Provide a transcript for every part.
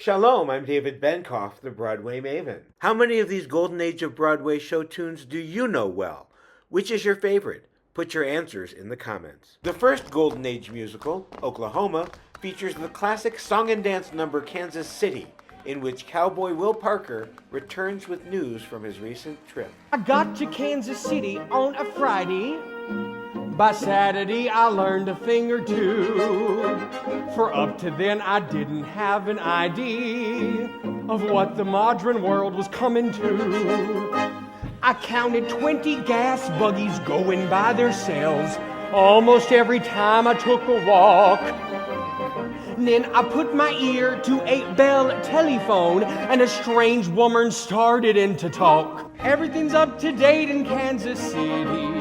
Shalom, I'm David Benkof, the Broadway Maven. How many of these Golden Age of Broadway show tunes do you know well? Which is your favorite? Put your answers in the comments. The first Golden Age musical, Oklahoma, features the classic song and dance number Kansas City, in which cowboy Will Parker returns with news from his recent trip. I got to Kansas City on a Friday. By Saturday I learned a thing or two. For up to then I didn't have an idea of what the modern world was coming to. I counted 20 gas buggies going by themselves almost every time I took a walk. And then I put my ear to a bell telephone and a strange woman started in to talk. Everything's up to date in Kansas City.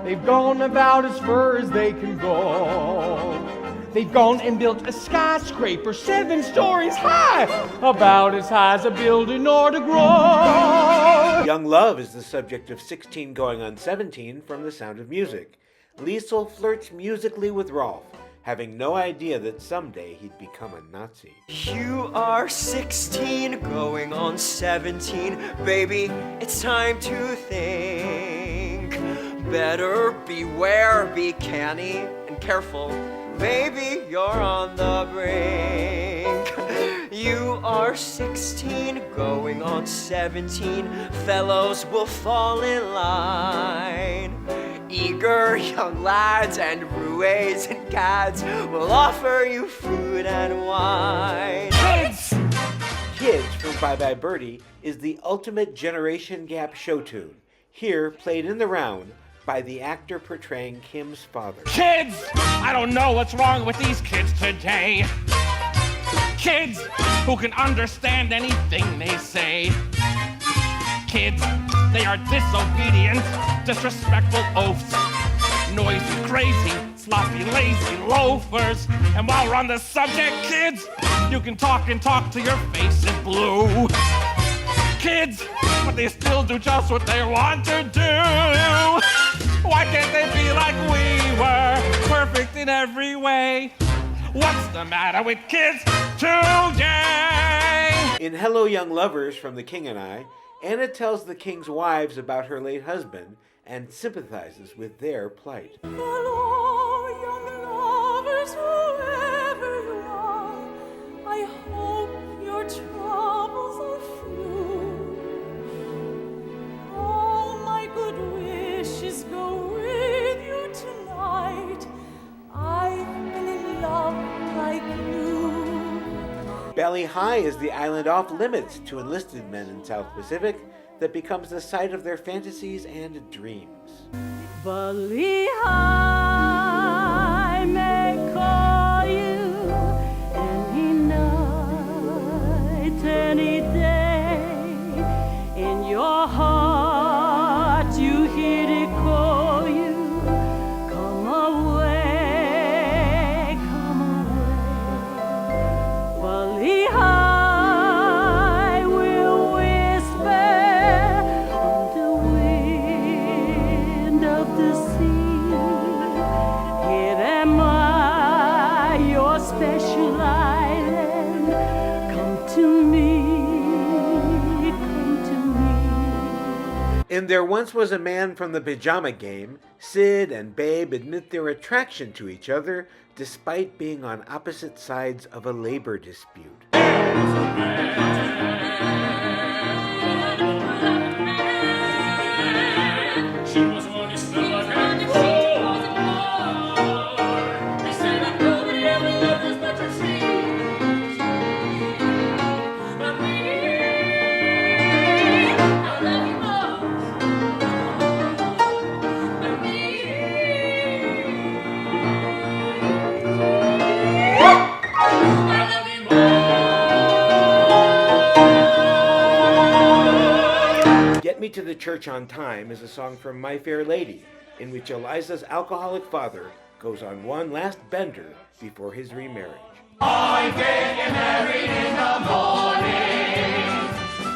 They've gone about as far as they can go. They've gone and built a skyscraper 7 stories high, about as high as a building ought to grow. Young Love is the subject of 16 Going on 17 from The Sound of Music. Liesl flirts musically with Rolf, having no idea that someday he'd become a Nazi. You are 16, going on 17. Baby, it's time to think. Better beware, be canny and careful. Baby, you're on the brink. You are 16, going on 17. Fellows will fall in line. Eager young lads and roues and cads will offer you food and wine. Kids from Bye Bye Birdie is the ultimate generation gap show tune, here played in the round by the actor portraying Kim's father. Kids! I don't know what's wrong with these kids today. Kids who can understand anything they say. Kids, they are disobedient, disrespectful oafs, noisy, crazy, sloppy, lazy loafers. And while we're on the subject, kids, you can talk and talk till your face is blue. Kids, but they still do just what they want to do. Why can't they be like we were, perfect in every way? What's the matter with kids today? In Hello Young Lovers from The King and I, Anna tells the king's wives about her late husband and sympathizes with their plight. Hello, young lovers, whoever you are, I hope your troubles are few. All my good wishes go with you tonight. I've been in love like you. Bali High is the island off limits to enlisted men in South Pacific that becomes the site of their fantasies and dreams. Bali High may call you any night, any day. In your heart you hear it call you. Come away, come away. Bali High will whisper on the wind of the sea. Here am I, your special island. Come to me, come to me. In There Once Was a Man from the Pajama game, Sid and Babe admit their attraction to each other despite being on opposite sides of a labor dispute. She was one who smelled like candy floor. They said that nobody ever loved us but your But me, I love you most. But me, I love you most. Get Me to the Church on Time is a song from My Fair Lady, in which Eliza's alcoholic father goes on one last bender before his remarriage. I'm getting married in the morning.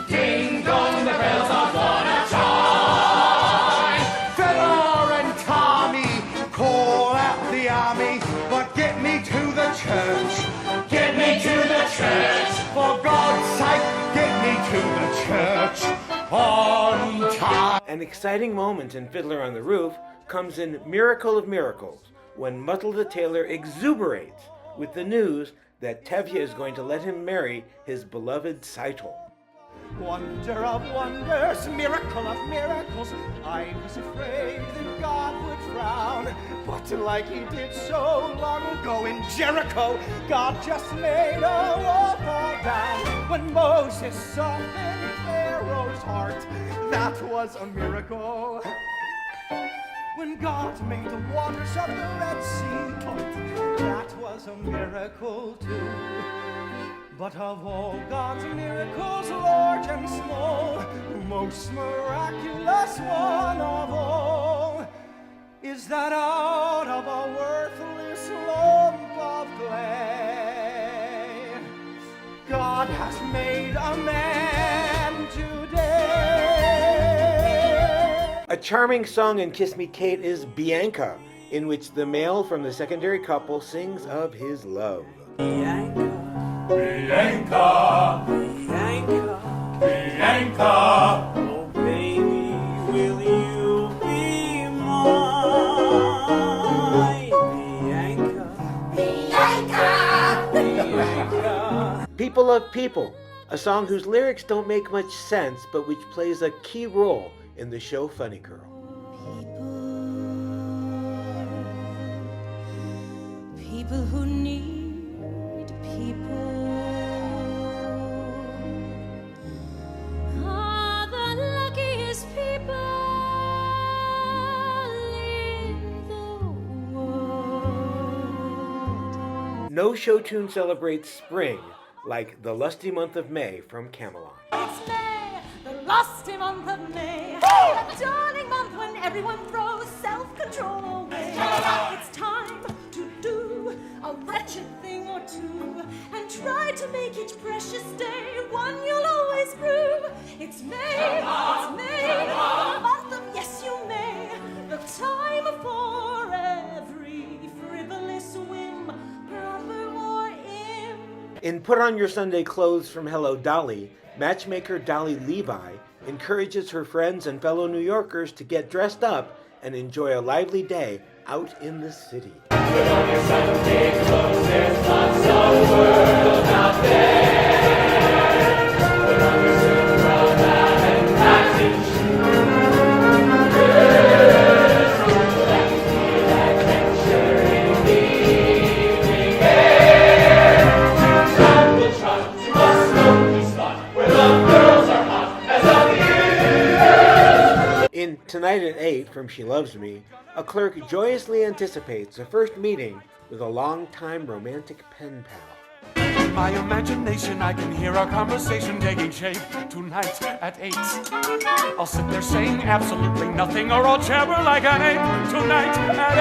Ding dong, the bells are gonna chime. Fiddler and Tommy, call out the army, but get me to the church. Get me to the church. An exciting moment in Fiddler on the Roof comes in Miracle of Miracles, when Muttle the tailor exuberates with the news that Tevye is going to let him marry his beloved Seitel. Wonder of wonders, miracle of miracles, I was afraid that God would frown. But like he did so long ago in Jericho, God just made a wall fall down. When Moses softened Pharaoh's heart, that was a miracle. When God made the waters of the Red Sea part, that was a miracle too. But of all God's miracles, large and small, the most miraculous one of all is that out of a worthless lump of clay, God has made a man today. A charming song in Kiss Me Kate is Bianca, in which the male from the secondary couple sings of his love. Bianca, Bianca, Bianca, oh baby, will you be mine? Bianca, Bianca. People of People, a song whose lyrics don't make much sense, but which plays a key role in the show Funny Girl. People who need people are the luckiest people in the world. No show tune celebrates spring like The Lusty Month of May from Camelot. It's May, the lusty month of May, a darling month when everyone throws self-control away. It's time to do a wretched thing or two and try to make each precious day one you'll always rue. It's May, the month of yes you may, the time for every frivolous whim, proper or im. In Put On Your Sunday Clothes from Hello Dolly, matchmaker Dolly Levi encourages her friends and fellow New Yorkers to get dressed up and enjoy a lively day out in the city. Put on your Sunday clothes, there's lots of world out there. Put on your silk cravat and matching shoes. Let me feel adventure in the evening air. Trot will trot to a smoky spot where the girls are hot as a mule. In Tonight at 8 from She Loves Me, a clerk joyously anticipates a first meeting with a long-time romantic pen pal. In my imagination, I can hear our conversation taking shape tonight at 8. I'll sit there saying absolutely nothing, or I'll jabber like an ape tonight at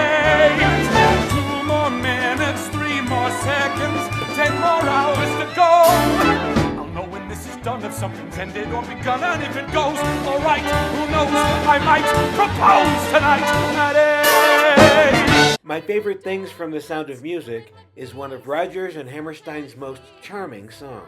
8. 2 more minutes, 3 more seconds, 10 more hours to go. I'll know when this is done, if something's ended or begun, and if it goes all right, who knows, I might propose tonight at 8. My favorite things from The Sound of Music is one of Rodgers and Hammerstein's most charming songs.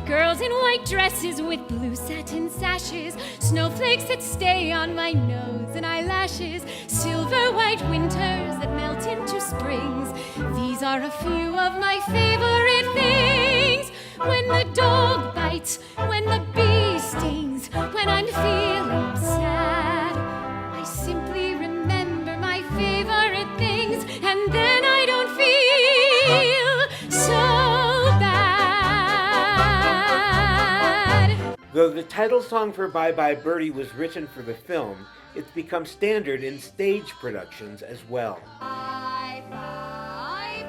Girls in white dresses with blue satin sashes, snowflakes that stay on my nose and eyelashes, silver white winters that melt into springs. These are a few of my favorite things. When the dog bites, when the bee stings, when I'm feeling sad, I simply remember my favorite things, and then I don't feel so bad. Though the title song for Bye Bye Birdie was written for the film, it's become standard in stage productions as well. Bye bye,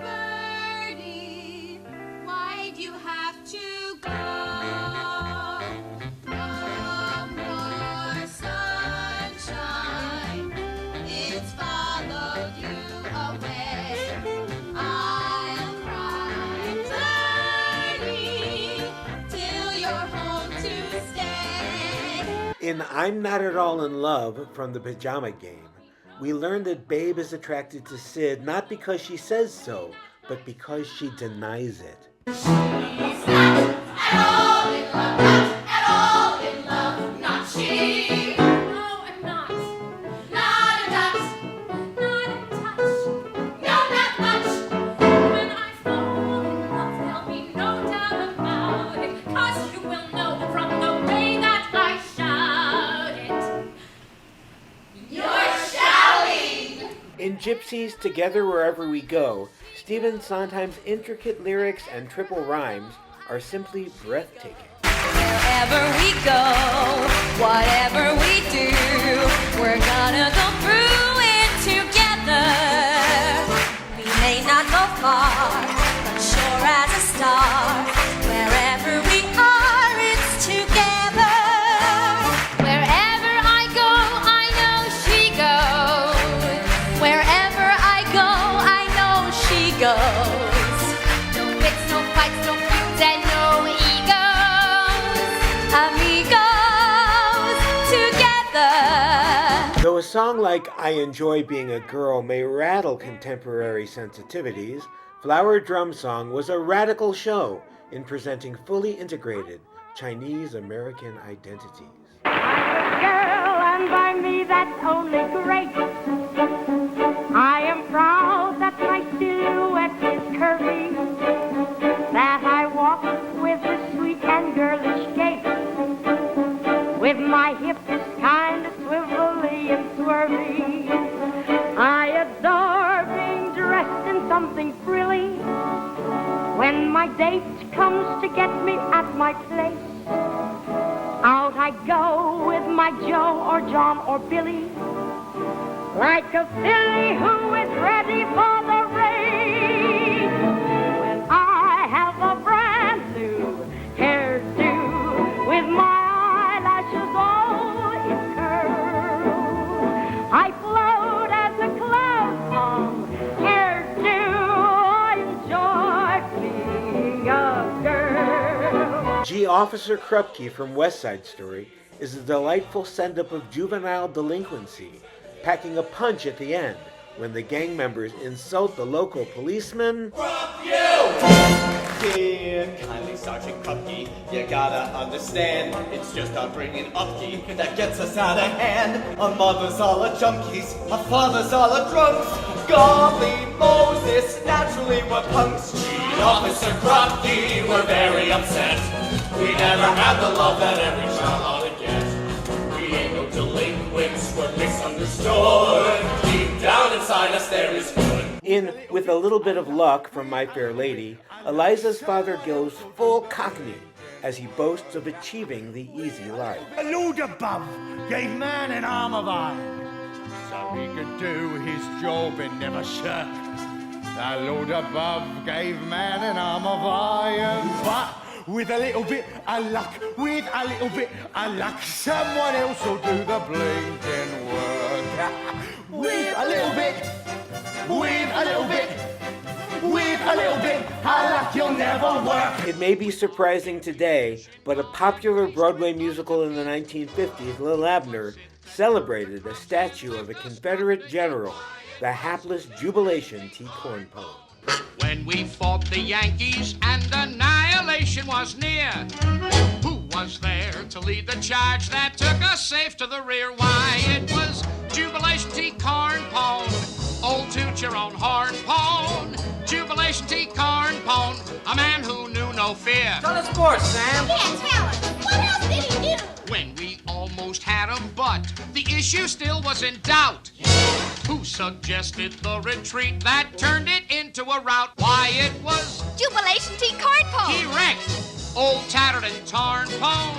birdie. Why'd you have to go? No more sunshine. It's followed you away. I'll cry, birdie, till you're home to stay. In I'm Not At All in Love from the Pajama Game, we learn that Babe is attracted to Sid not because she says so, but because she denies it. He's not at all in love, not at all in love, not she. No, and In Gypsy's Together Wherever We Go, Stephen Sondheim's intricate lyrics and triple rhymes are simply breathtaking. Wherever we go, whatever we do, we're gonna go through it together. We may not go far, but sure as a star. Wherever we are, it's together. Wherever I go, I know she goes. Wherever I go, I know she goes. No bits, no fights, no feuds, and no egos. Amigos together. Though a song like I Enjoy Being a Girl may rattle contemporary sensitivities, Flower Drum Song was a radical show in presenting fully integrated Chinese-American identities. I'm a girl, and by me that's only great. I am proud that my silhouette is curvy, that I walk with a sweet and girlish gait, with my hips kind of swivelly and swervy. I adore being dressed in something frilly. When my date comes to get me at my place, out I go with my Joe or John or Billy, like a filly who is ready for the race. When I have a brand new hairdo with my eyelashes all in curl, I float as a cloud song hairdo. I enjoy being a girl. G. Officer Krupke from West Side Story is a delightful send-up of juvenile delinquency, packing a punch at the end when the gang members insult the local policeman. Dear kindly Sergeant Krupke, you gotta understand, it's just our bringing upkeep that gets us out of hand. Our mothers all are junkies, our fathers all are drunks. Golly Moses, naturally we're punks. Gee, Officer Krupke, we're very upset. We never had the love that every child ought to get. We ain't no delinquents, we're misunderstood. Deep down inside us there is good. In With a Little Bit of Luck from My Fair Lady, Eliza's father goes full Cockney as he boasts of achieving the easy life. The Lord above gave man an arm of iron, so he could do his job and never shirk. The Lord above gave man an arm of iron, but with a little bit of luck, with a little bit of luck, someone else will do the blinking work. With a little bit, with a little bit, with a little bit of luck, you'll never work. It may be surprising today, but a popular Broadway musical in the 1950s, Lil Abner, celebrated a statue of a Confederate general, the hapless Jubilation T. Cornpone. When we fought the Yankees and annihilation was near, who was there to lead the charge that took us safe to the rear? Why, it was Jubilation T. Cornpone, old toot your own horn pone. Jubilation T. Cornpone, a man who knew no fear. Tell us more, Sam. Yeah, tell us. What else did he do? When we almost had him, but the issue still was in doubt. Who suggested the retreat that turned it into a rout? Why, it was Jubilation T. Cornpone. he wrecked old tattered and torn pone.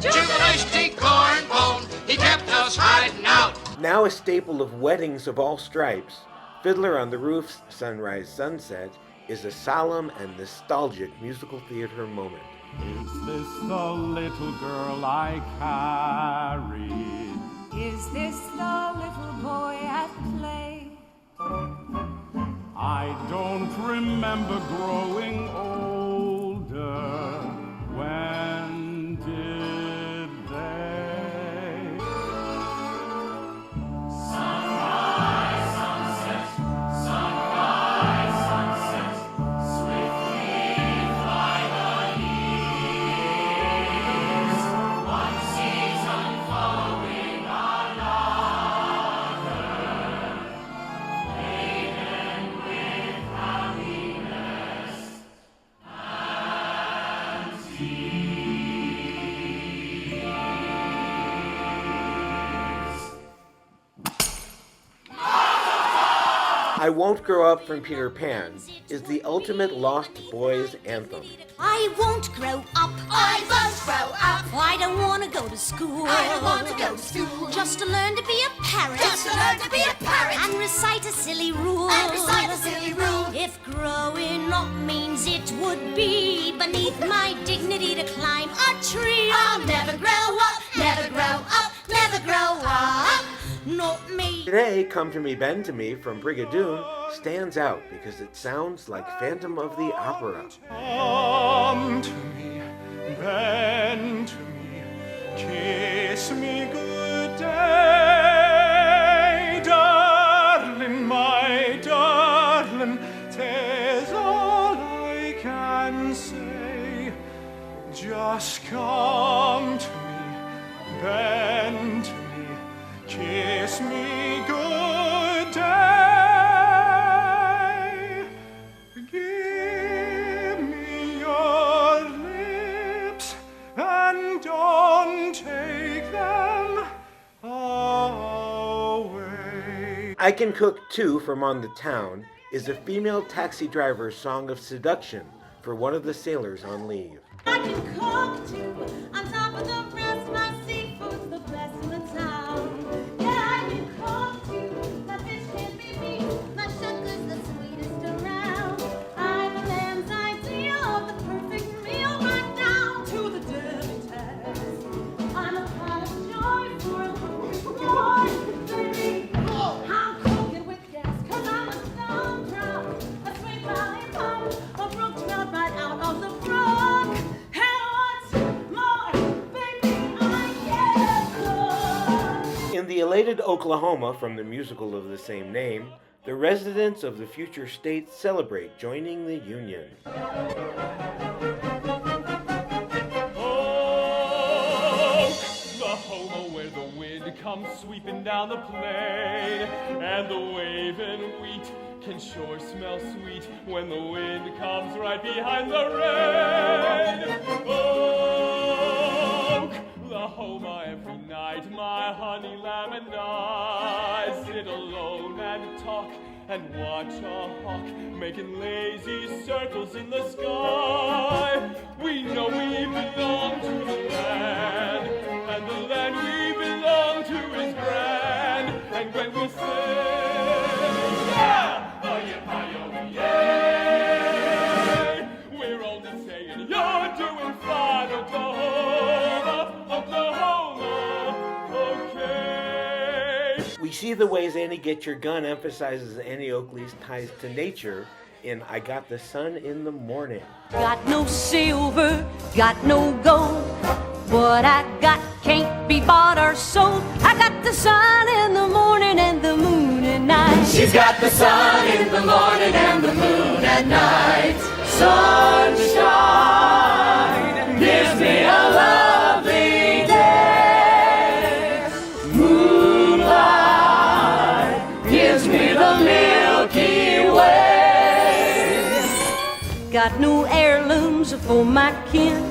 Jubilation T. Cornpone, he kept us hiding out. Now a staple of weddings of all stripes, Fiddler on the Roof's Sunrise Sunset is a solemn and nostalgic musical theater moment. Is this the little girl I carried? Is this the little boy at play? I don't remember growing older. When did they? Sunrise, sunset, sunrise, sunset, swiftly fly the years, one season following another, laden with happiness I Won't Grow Up from Peter Pan is the ultimate Lost Boys anthem. I won't grow up. I won't grow up. I don't want to go to school. I don't want to go to school. Just to learn to be a parrot. Just to learn to be a parrot. And recite a silly rule. And recite a silly rule. If growing up means it would be beneath my dignity to climb a tree, I'll never grow up. Never grow up. Never grow up. Not me. Today, Come to Me, Bend to Me from Brigadoon stands out because it sounds like Phantom of the Opera. Come to me, bend to me, kiss me good day, darling, my darling, 'tis all I can say. Just come to me, bend to me, kiss me good day. Give me your lips and don't take them away. I Can Cook Too from On the Town is a female taxi driver's song of seduction for one of the sailors on leave. I can cook too, on top of the rest, my seafood's the best in the town. Yeah, I can cook too, my fish can't be beat, my sugar's the sweetest around. I'm a lamb's ideal of the perfect meal, right down to the delicatesse. I'm a pot of joy for a boy, baby. I'm cooking with gas, 'cause I'm a stone drop, a sweet lollipop, a brook trout right out of the brook. In the elated Oklahoma from the musical of the same name, the residents of the future state celebrate joining the Union. Oklahoma, where the wind comes sweeping down the plain, and the waving wheat can sure smell sweet when the wind comes right behind the rain. Oklahoma, every night my honey lamb and I sit alone and talk and watch a hawk making lazy circles in the sky. We know we belong to the land, and the land we belong to is grand. And when we sing, yeah, oh yeah, oh yeah, we're only saying you're doing fine, Oklahoma, Oklahoma, okay. We see the ways Annie Get Your Gun emphasizes Annie Oakley's ties to nature in I Got the Sun in the Morning. Got no silver, got no gold. What I got can't be bought or sold. I got the sun in the morning and the moon at night. She's got the sun in the morning and the moon at night. Sunshine gives me a lovely day. Moonlight gives me the Milky Way. Got no heirlooms for my kin.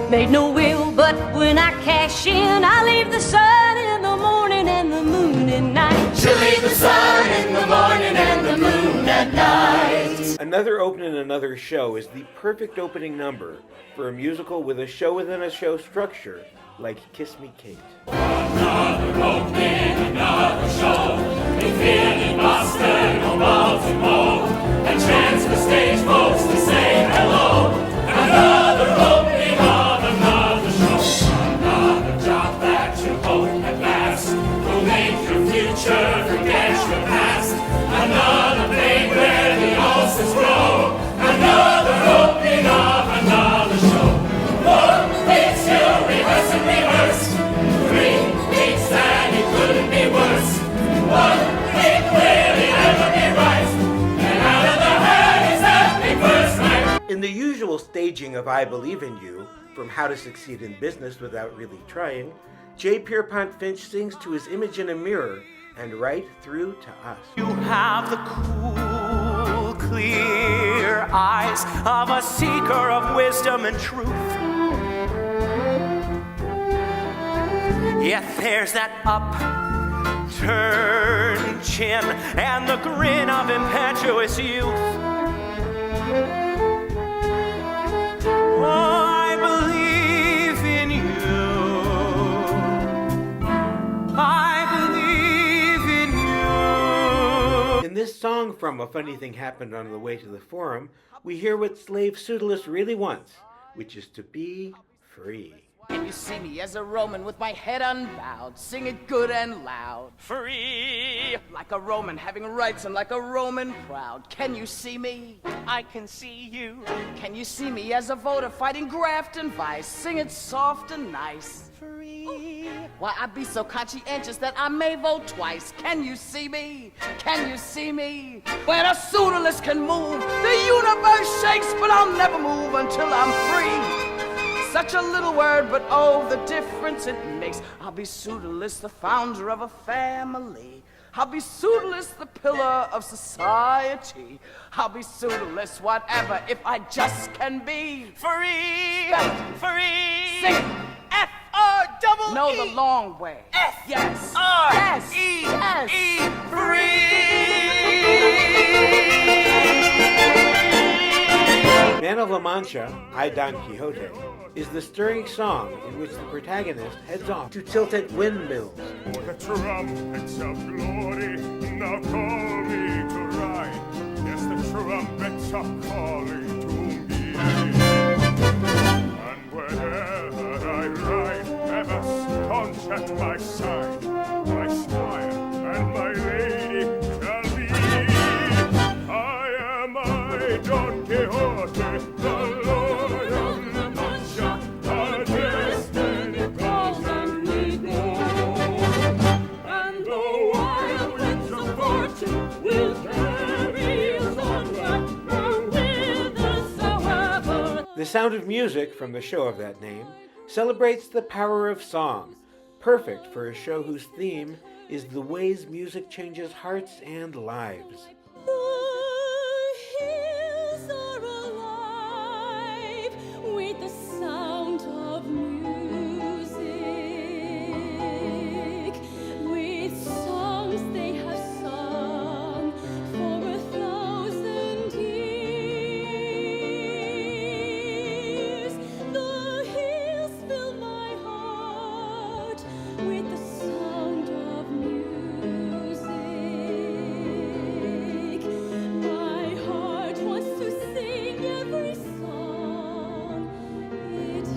Made no will, but when I cash in, I leave the sun in the morning and the moon at night. She'll leave the sun in the morning and the moon at night. Another Open in Another Show is the perfect opening number for a musical with a show within a show structure like Kiss Me Kate. Another opening, another show, in Philly, Boston, or Baltimore, a chance for stage folks to say hello. Another opening of another show, another job that you hope at last will make your future forget your past. Another thing where the ulcers grow, another opening of another show. 4 weeks you'll rehearse and rehearse, 3 weeks and it couldn't be worse. 1 week will it ever be right, and out of the hat is that big first night. In the usual staging of I Believe in You, from How to Succeed in Business Without Really Trying, J. Pierpont Finch sings to his image in a mirror and right through to us. You have the cool, clear eyes of a seeker of wisdom and truth. Yet there's that upturned chin and the grin of impetuous youth. Oh, I believe in you. I believe in you. In this song from A Funny Thing Happened on the Way to the Forum, we hear what slave Pseudolus really wants, which is to be free. Can you see me as a Roman with my head unbowed? Sing it good and loud. Free! Like a Roman having rights and like a Roman proud. Can you see me? I can see you. Can you see me as a voter fighting graft and vice? Sing it soft and nice. Free! Why, I'd be so conscientious that I may vote twice. Can you see me? Can you see me? When a pseudolus can move, the universe shakes, but I'll never move until I'm free. Such a little word, but oh, the difference it makes. I'll be Pseudolus, the founder of a family. I'll be Pseudolus, the pillar of society. I'll be Pseudolus, whatever, if I just can be Free! Free! Sing it. F-R-E-E! No, the long way. F Yes. R Yes. E Yes. E free! Man of La Mancha, I Don Quixote, is the stirring song in which the protagonist heads off to tilt at windmills. The trumpets of glory now call me to ride. Yes, the trumpets are calling to me. And wherever I ride, ever staunch at my side, my squire and my lady shall be. I am I, Don Quixote, the Lord of La Mancha. Our destiny calls and we go. And the wild winds of fortune will carry us onward, whithersoever. The Sound of Music, from the show of that name, celebrates the power of song, perfect for a show whose theme is the ways music changes hearts and lives. The hills are alive with the sound of music, with songs they have sung for 1,000 years. The hills fill my heart with the sound of music. My heart wants to sing every song it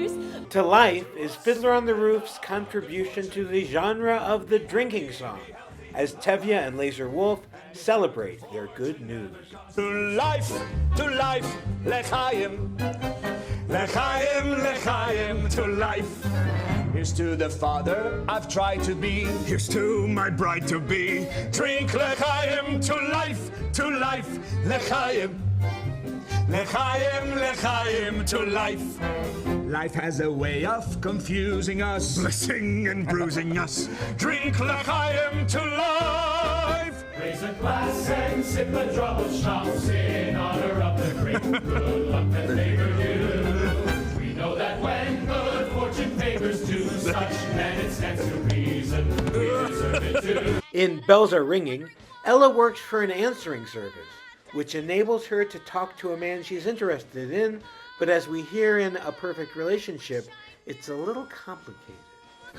hears. To Life is Fiddler on the Roof's contribution to the genre of the drinking song, as Tevye and Laser Wolf celebrate their good news. To life, l'chaim, l'chaim, l'chaim, to life. Here's to the father I've tried to be. Here's to my bride to be. Drink l'chaim, to life, l'chaim. L'chaim, l'chaim, to life. Life has a way of confusing us, blessing and bruising us. Drink l'chaim to life. Raise a glass and sip a drop of schnapps in honor of the great good luck that favored you. We know that when good fortune favors to such men, it stands to reason we deserve it too. In Bells Are Ringing, Ella works for an answering service, which enables her to talk to a man she's interested in, but as we hear in A Perfect Relationship, it's a little complicated.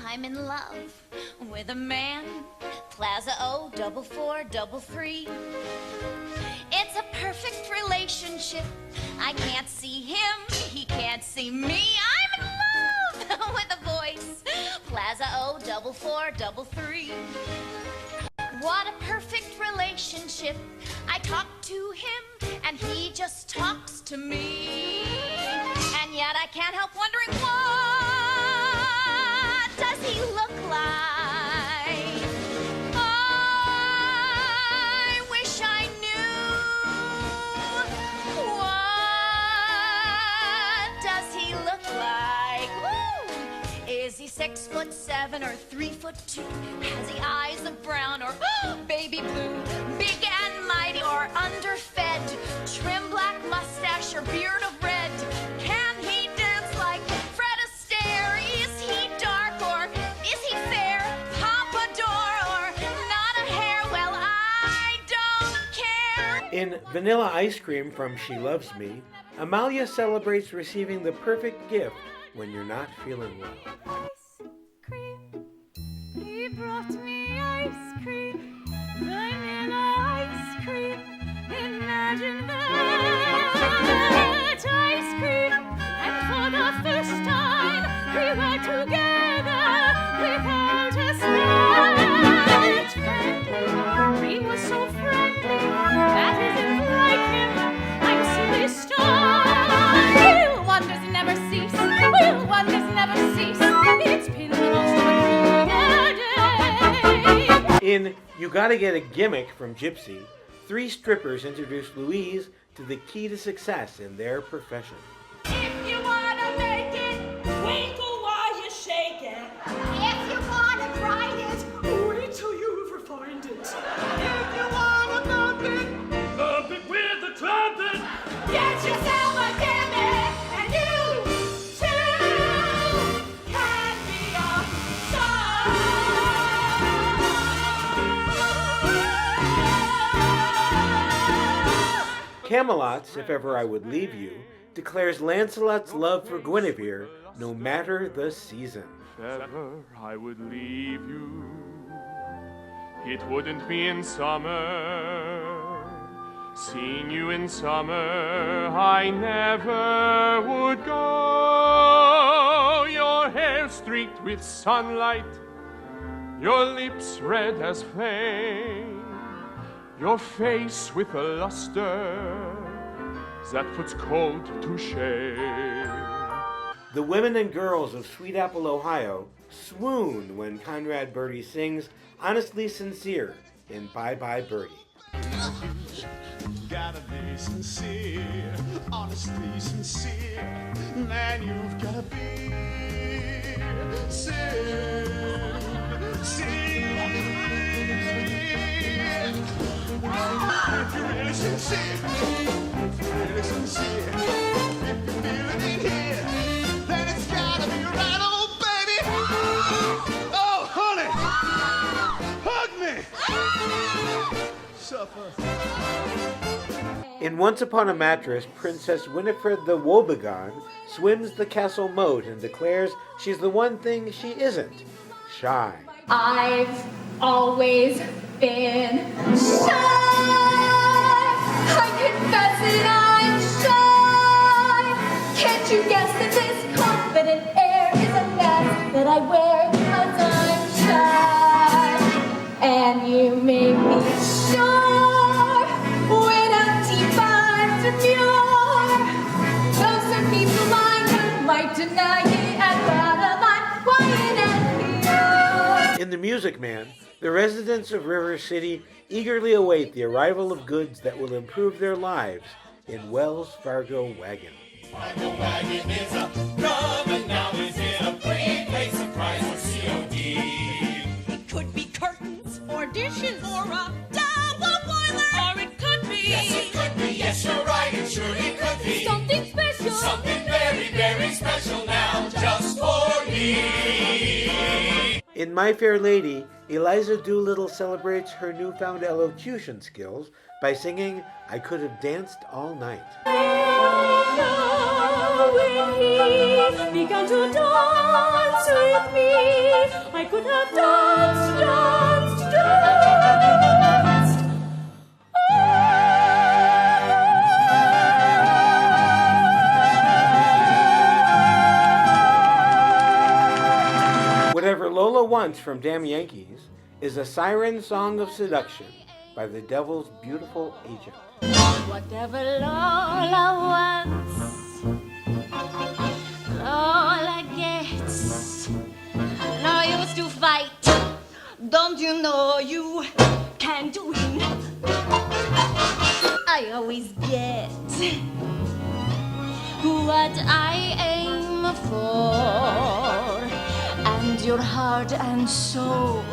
I'm in love with a man, Plaza O, 4433. It's a perfect relationship. I can't see him, he can't see me. I'm in love with a voice, Plaza O, 4433. What a perfect relationship. I talk to him and he just talks to me. And yet I can't help wondering, what does he look like? I wish I knew. What does he look like? Woo! Is he 6'7" or 3'2"? Has he eyes of brown or baby blue? Big and mighty or underfed? Trim black mustache or beard of red? Can he dance like Fred Astaire? Is he dark or is he In Vanilla Ice Cream from She Loves Me, Amalia celebrates receiving the perfect gift when you're not feeling well. Ice cream, he brought me ice cream, vanilla ice cream, imagine that ice cream, and for the first time we were together without a scratch. Friendly, he was so friendly, that isn't like him, I'm silly star. Will wonders never cease, will wonders never cease, it's been the most peculiar day. In You Gotta Get a Gimmick from Gypsy, 3 strippers introduce Louise to the key to success in their profession. If you wanna make it, winkle while you shake it. If you wanna grind it, wait till you've refined it. If you wanna bump it with the trumpet. Get yourself a gimmick, and you too can be a star. Camelot's If Ever I Would Leave You declares Lancelot's love for Guinevere no matter the season. If ever I would leave you, it wouldn't be in summer. Seeing you in summer, I never would go. Your hair streaked with sunlight, your lips red as flame, your face with a luster that puts cold to shame. The women and girls of Sweet Apple, Ohio swoon when Conrad Birdie sings Honestly Sincere in Bye Bye Birdie. Gotta be sincere, honestly sincere. Man, you've gotta be sincere. If you're really sincere, if you're really sincere, if you feel it in here, then it's gotta be right, oh baby. Oh, honey, hug me. Suffer. In Once Upon a Mattress, Princess Winifred the Woebegone swims the castle moat and declares she's the one thing she isn't: shy. I've always been shy. I confess that I'm shy. Can't you guess that this confident air is a mask that I wear because I'm shy? And you make me sure when I'm deep, I'm demure. Though some people might deny it, and bottom I'm quiet and pure. In The Music Man, the residents of River City eagerly await the arrival of goods that will improve their lives in Wells Fargo Wagon. The wagon is a coming now, is it a prepaid surprise or COD? It could be curtains or dishes or a double boiler, or it could be. Yes, it could be. Yes, you're right. It surely could be. Something special. Something very, very special now, just for me. In My Fair Lady, Eliza Doolittle celebrates her newfound elocution skills by singing I Could Have Danced All Night. When he began to dance with me, I could have danced. Whatever Lola Wants from Damn Yankees is a siren song of seduction by the Devil's Beautiful Agent. Whatever Lola wants, Lola gets. No use to fight. Don't you know you can't win? I always get what I aim for, and your heart and soul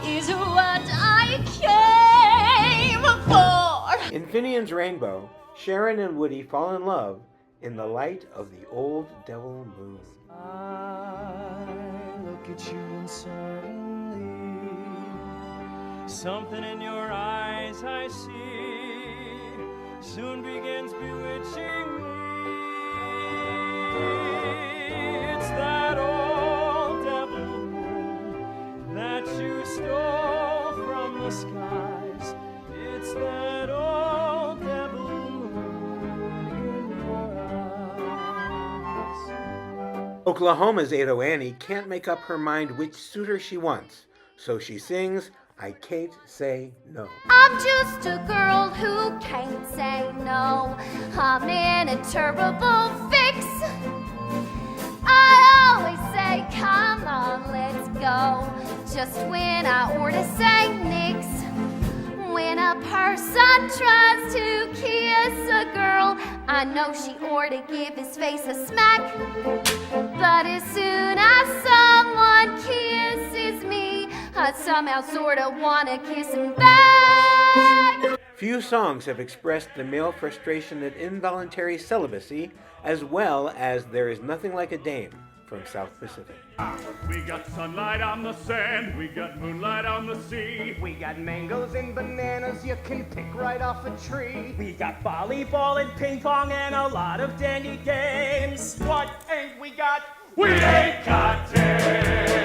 is what I came for. In Finian's Rainbow, Sharon and Woody fall in love in the light of the old devil moon. I look at you and suddenly something in your eyes I see. soon begins bewitching me. It's that old devil moon that you stole from the skies. It's that old devil moon in your eyes. Oklahoma's Ado Annie can't make up her mind which suitor she wants, so she sings I Can't Say No. I'm just a girl who can't say no. I'm in a terrible fix. I always say, come on, let's go, just when I ought to say nix. When a person tries to kiss a girl, I know she ought to give his face a smack. But as soon as someone kisses me, I somehow sorta wanna kiss him back. Few songs have expressed the male frustration at involuntary celibacy as well as There Is Nothing Like a Dame from South Pacific. We got sunlight on the sand, we got moonlight on the sea. We got mangoes and bananas you can pick right off a tree. We got volleyball and ping pong and a lot of dandy games. What ain't we got? We ain't got days.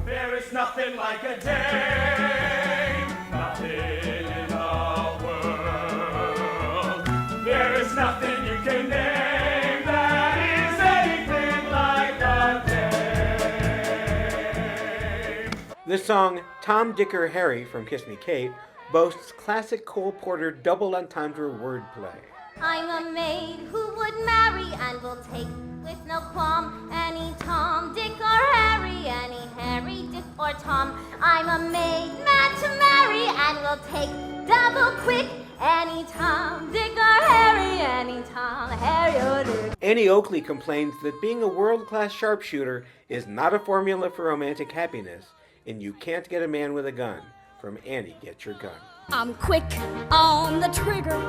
There is nothing like a dame. Nothing in the world. There is nothing you can name that is anything like a dame. The song Tom, Dicker, Harry from Kiss Me Kate boasts classic Cole Porter double entendre wordplay. I'm a maid who would marry and will take with no qualm any Tom, Dick, or Harry, any Harry, Dick, or Tom. I'm a maid mad to marry and will take double quick any Tom, Dick, or Harry, any Tom, Harry, or Dick. Annie Oakley complains that being a world-class sharpshooter is not a formula for romantic happiness, and you can't get a man with a gun from Annie Get Your Gun. I'm quick on the trigger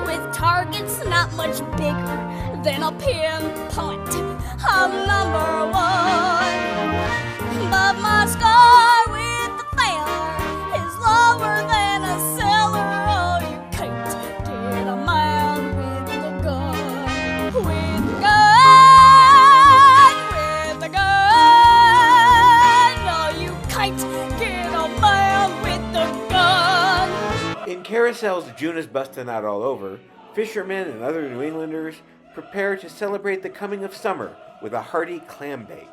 with targets not much bigger than a pinpoint. I'm number one, but my scar with the feather is lower than a cellar. Oh, you can't get a man with a gun, with a gun, with a gun. No, you can't get a man with a gun. In Carousel's June is Bustin' Out All Over, fishermen and other New Englanders prepare to celebrate the coming of summer with a hearty clam bake.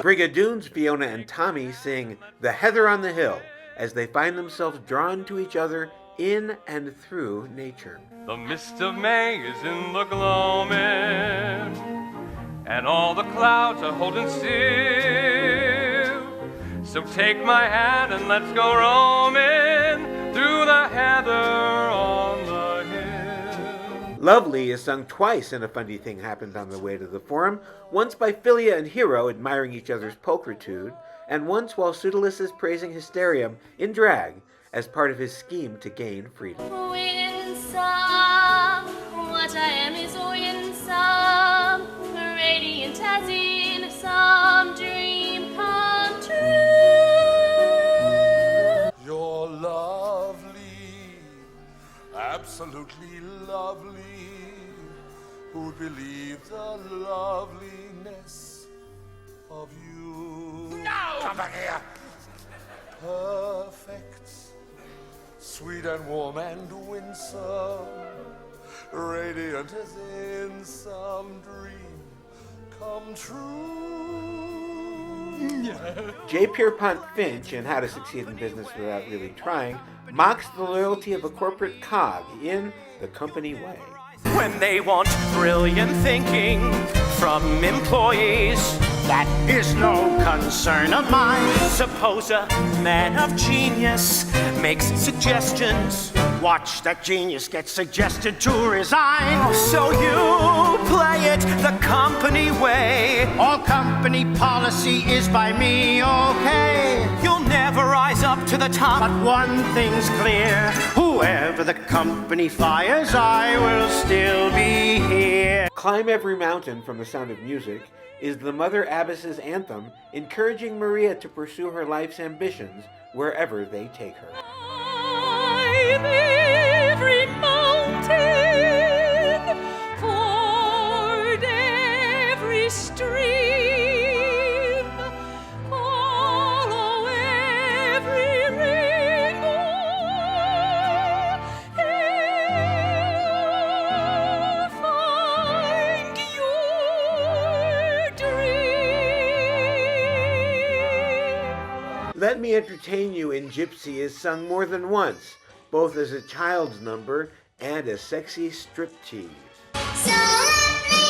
Brigadoon's Fiona and Tommy sing The Heather on the Hill as they find themselves drawn to each other in and through nature. The mist of May is in the gloaming, and all the clouds are holding still. So take my hand and let's go roaming through the heather on the hill. Lovely is sung twice in A Funny Thing Happened on the Way to the Forum, once by Philia and Hero admiring each other's pulchritude, and once while Pseudolus is praising Hysterium in drag as part of his scheme to gain freedom. Winsome, what I am is winsome, radiant as in some dream come true. You're lovely, absolutely lovely. Who'd believe the loveliness of you? No! Come back here! Perfect, sweet and warm and winsome, radiant as in some dream come true. J. Pierpont Finch, in How to Succeed in Business Without Really Trying, mocks the loyalty of a corporate cog in The Company Way. When they want brilliant thinking from employees, that is no concern of mine. Suppose a man of genius makes suggestions. Watch that genius get suggested to resign. So you play it the company way. All company policy is by me, okay? You'll never rise up up to the top. But one thing's clear, whoever the company fires, I will still be here. Climb Every Mountain from The Sound of Music is the Mother Abbess's anthem encouraging Maria to pursue her life's ambitions wherever they take her. Climb every mountain, ford every stream, follow every rainbow, and find your dream. Let Me Entertain You in Gypsy is sung more than once, both as a child's number and a sexy striptease. So let me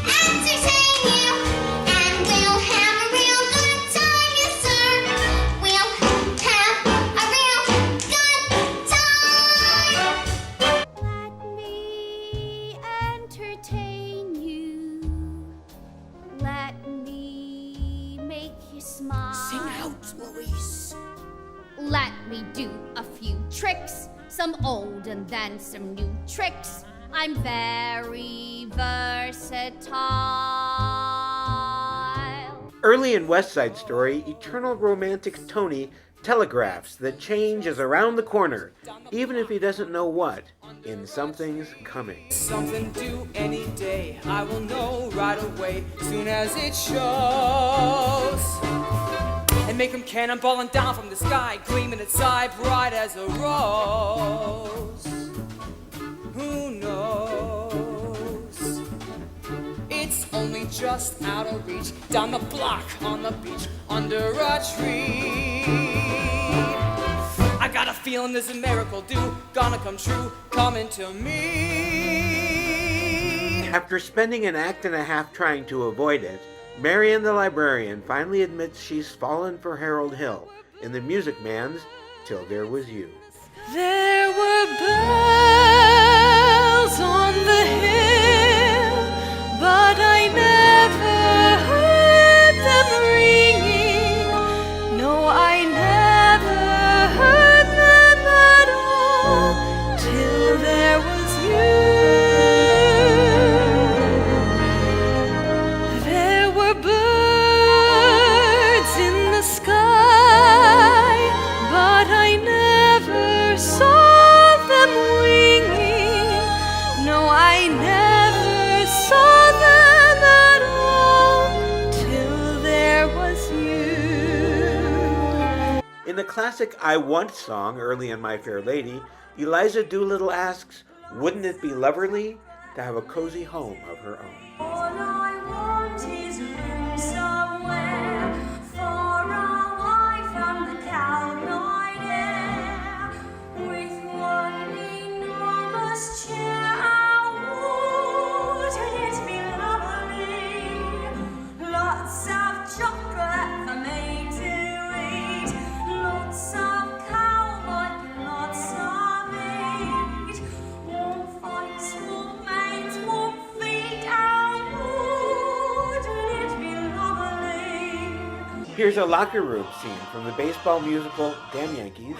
entertain you, and we'll have a real good time, yes sir. We'll have a real good time. Let me entertain you. Let me make you smile. Sing out, Louise. Let me do a few tricks, some old and then some new tricks. I'm very versatile. Early in West Side Story, eternal romantic Tony telegraphs that change is around the corner, even if he doesn't know what, in Something's Coming. Something due any day, I will know right away, soon as it shows. And make him cannonballing down from the sky, gleaming inside, bright as a rose. Who knows? It's only just out of reach, down the block, on the beach, under a tree. I got a feeling there's a miracle due, gonna come true, coming to me. After spending an act and a half trying to avoid it, Marian the librarian finally admits she's fallen for Harold Hill in The Music Man's Till There Was You. There were bells on the hill, but I never heard them ringing. No, I never heard them at all till there was you. There were birds in the sky, but I never saw them winging. No, I never saw them at all till there was you. In the classic I Want song early in My Fair Lady, Eliza Doolittle asks, wouldn't it be loverly to have a cozy home of her own? All I want is room somewhere, far away from the cloud-night air, with one enormous chair. Wouldn't it be lovely? Lots of chocolate for me to eat, lots of cowboy, lots of meat, warm fights, warm mates, warm feet. Wouldn't it be lovely? Here's a locker room scene from the baseball musical Damn Yankees,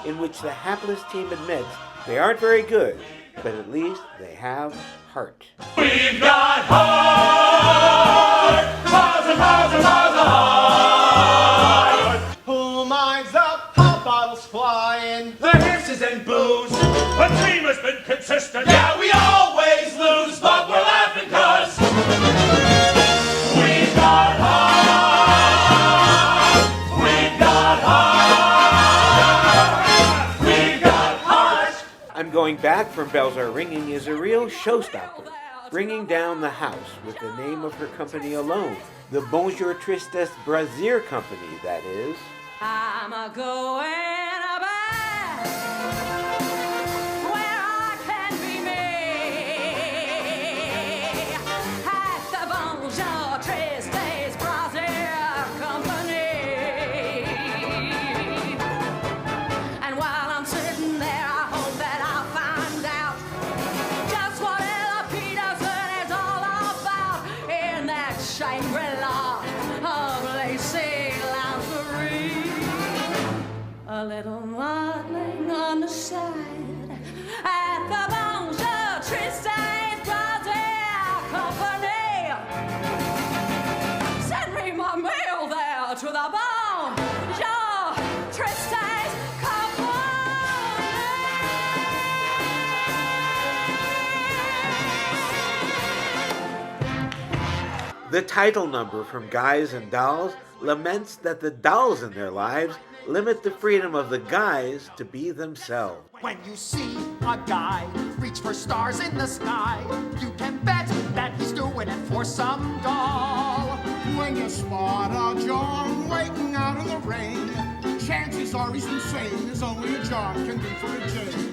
in which the hapless team admits they aren't very good, but at least they have heart. We've got heart, miles and miles and miles of heart. Who minds the pop bottles flying, the hisses and boos? The team has been consistent. Yeah, we always lose, but we're laughing 'cause We've got heart. We've got heart. We've got heart. I'm Going Back from Bells Are Ringing is a real showstopper, bringing down the house with the name of her company alone, the Bonjour Tristes Brazier Company, that is. I'm a-going back where I can be me, at the Bonjour Tristes Brazier Company. And while I'm sitting there, I hope that I'll find out just what Ella Peterson is all about in that Shangri-La of lacy lingerie. a little modeling on the side at the Mancha Tristan Broadway Company. Send me my mail there to the Mancha Tristan Company. The title number from Guys and Dolls laments that the dolls in their lives limit the freedom of the guys to be themselves. When you see a guy reach for stars in the sky, you can bet that he's doing it for some doll. When you spot a John waiting out in the rain, chances are he's insane, as only a John can be for a Jane.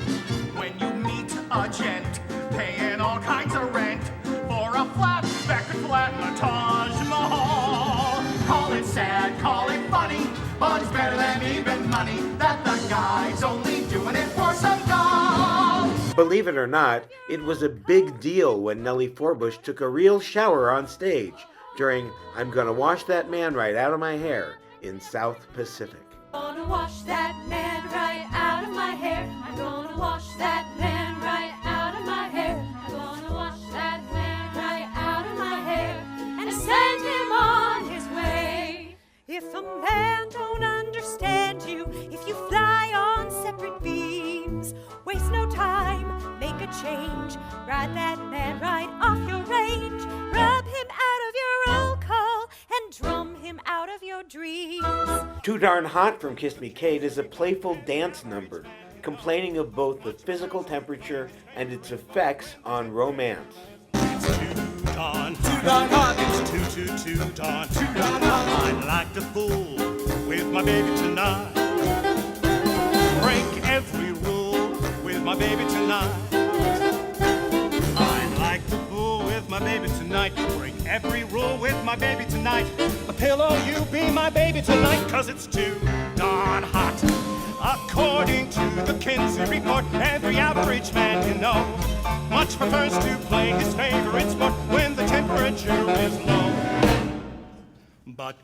When you meet a gent paying all kinds of rent for a flat that could flatten a Taj Mahal, call it sad, call it funny, but it's better than even money that the guy's only doing it for some doll. Believe it or not, it was a big deal when Nellie Forbush took a real shower on stage during I'm Gonna Wash That Man Right Out of My Hair in South Pacific. I'm gonna wash that man right out of my hair. I'm gonna wash that man right out of my hair. I'm gonna wash that man right out of my hair and send him on his way. If a man don't understand you, if you fly on separate beams, waste no time, make a change, ride that man right off your range, rub him out of your roll call and drum him out of your dreams. Too Darn Hot from Kiss Me Kate is a playful dance number, complaining of both the physical temperature and its effects on romance. Too darn hot, it's too darn hot. I'd like to fool with my baby tonight. Break every rule with my baby tonight. I'd like to fool with my baby tonight. Break every rule with my baby tonight. A pillow, you be my baby tonight, 'cause it's too darn hot. According to the Kinsey report, every average man you know much prefers to play his favorite sport when the temperature is low. But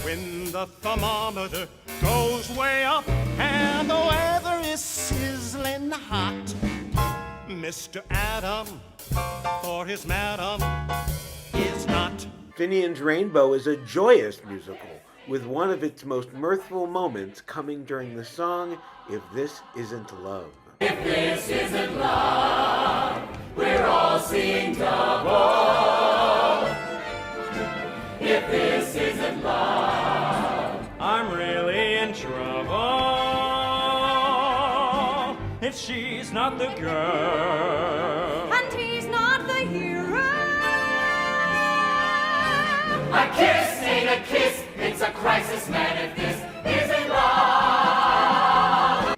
when the thermometer goes way up and the weather is sizzling hot, Mr. Adam, for his madam, is not. Finian's Rainbow is a joyous musical, with one of its most mirthful moments coming during the song, If This Isn't Love. If this isn't love, we're all seeing double. If this isn't love, I'm really in trouble. If she's not the girl And he's not the hero. a kiss ain't a kiss, it's a crisis, man. If this isn't love.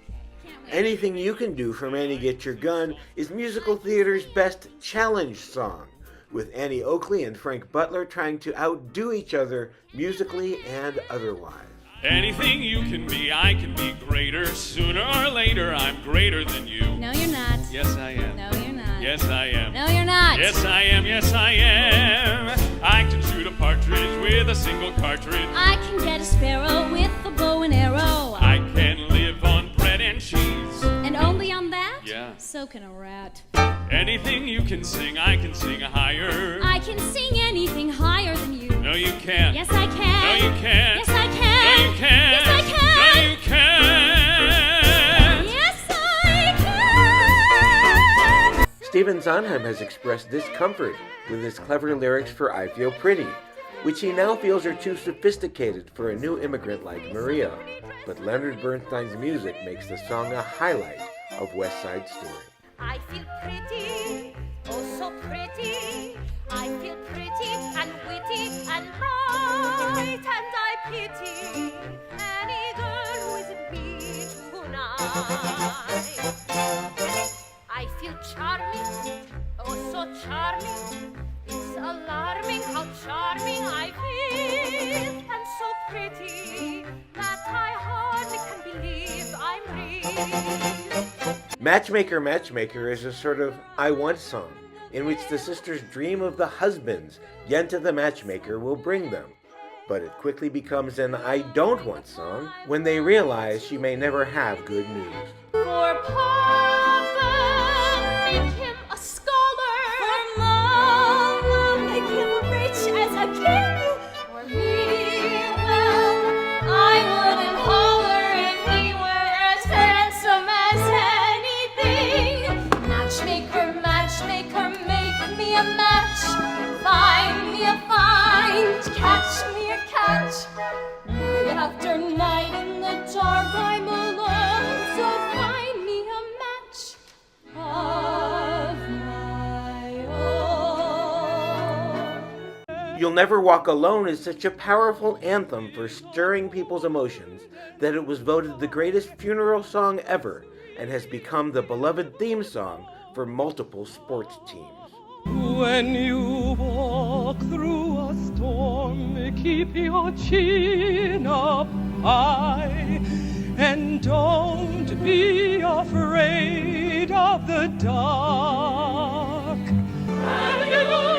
Anything You Can Do from Annie Get Your Gun is musical theater's best challenge song, with Annie Oakley and Frank Butler trying to outdo each other musically and otherwise. Anything you can be, I can be greater. Sooner or later, I'm greater than you. No, you're not. Yes, I am. No, you're not. Yes, I am. No, you're not. Yes, I am. Yes, I am. I can shoot a partridge with a single cartridge. I can get a sparrow with a bow and arrow. I can live on bread and cheese. And only on that? Yeah. So can a rat. Anything you can sing, I can sing higher. I can sing anything higher than you. No, you can't. Yes, I can. No, you can't. Yes, I can. No, you can't. Yes, I can. No, you can't. Yes, I can. Stephen Sondheim has expressed discomfort with his clever lyrics for I Feel Pretty, which he now feels are too sophisticated for a new immigrant like Maria. But Leonard Bernstein's music makes the song a highlight of West Side Story. I feel pretty, oh so pretty. I feel pretty and witty and bright, and I pity any girl who isn't me tonight. I feel charming, oh so charming. It's alarming how charming I feel, and so pretty that I hardly can believe I'm real. Matchmaker, Matchmaker is a sort of I Want song, in which the sisters dream of the husbands Yenta the matchmaker will bring them. But it quickly becomes an I don't want song when they realize she may never have good news. For Papa, make him a scholar. For Mama, make him rich as a king. For me, well, I wouldn't holler if he were as handsome as anything. Matchmaker, matchmaker, make me a match. Find me a find, catch me a catch. Night after night in the dark I'm alone, so find me a match of my own. You'll Never Walk Alone is such a powerful anthem for stirring people's emotions that it was voted the greatest funeral song ever and has become the beloved theme song for multiple sports teams. When you walk through a storm, keep your chin up high, and don't be afraid of the dark. And you will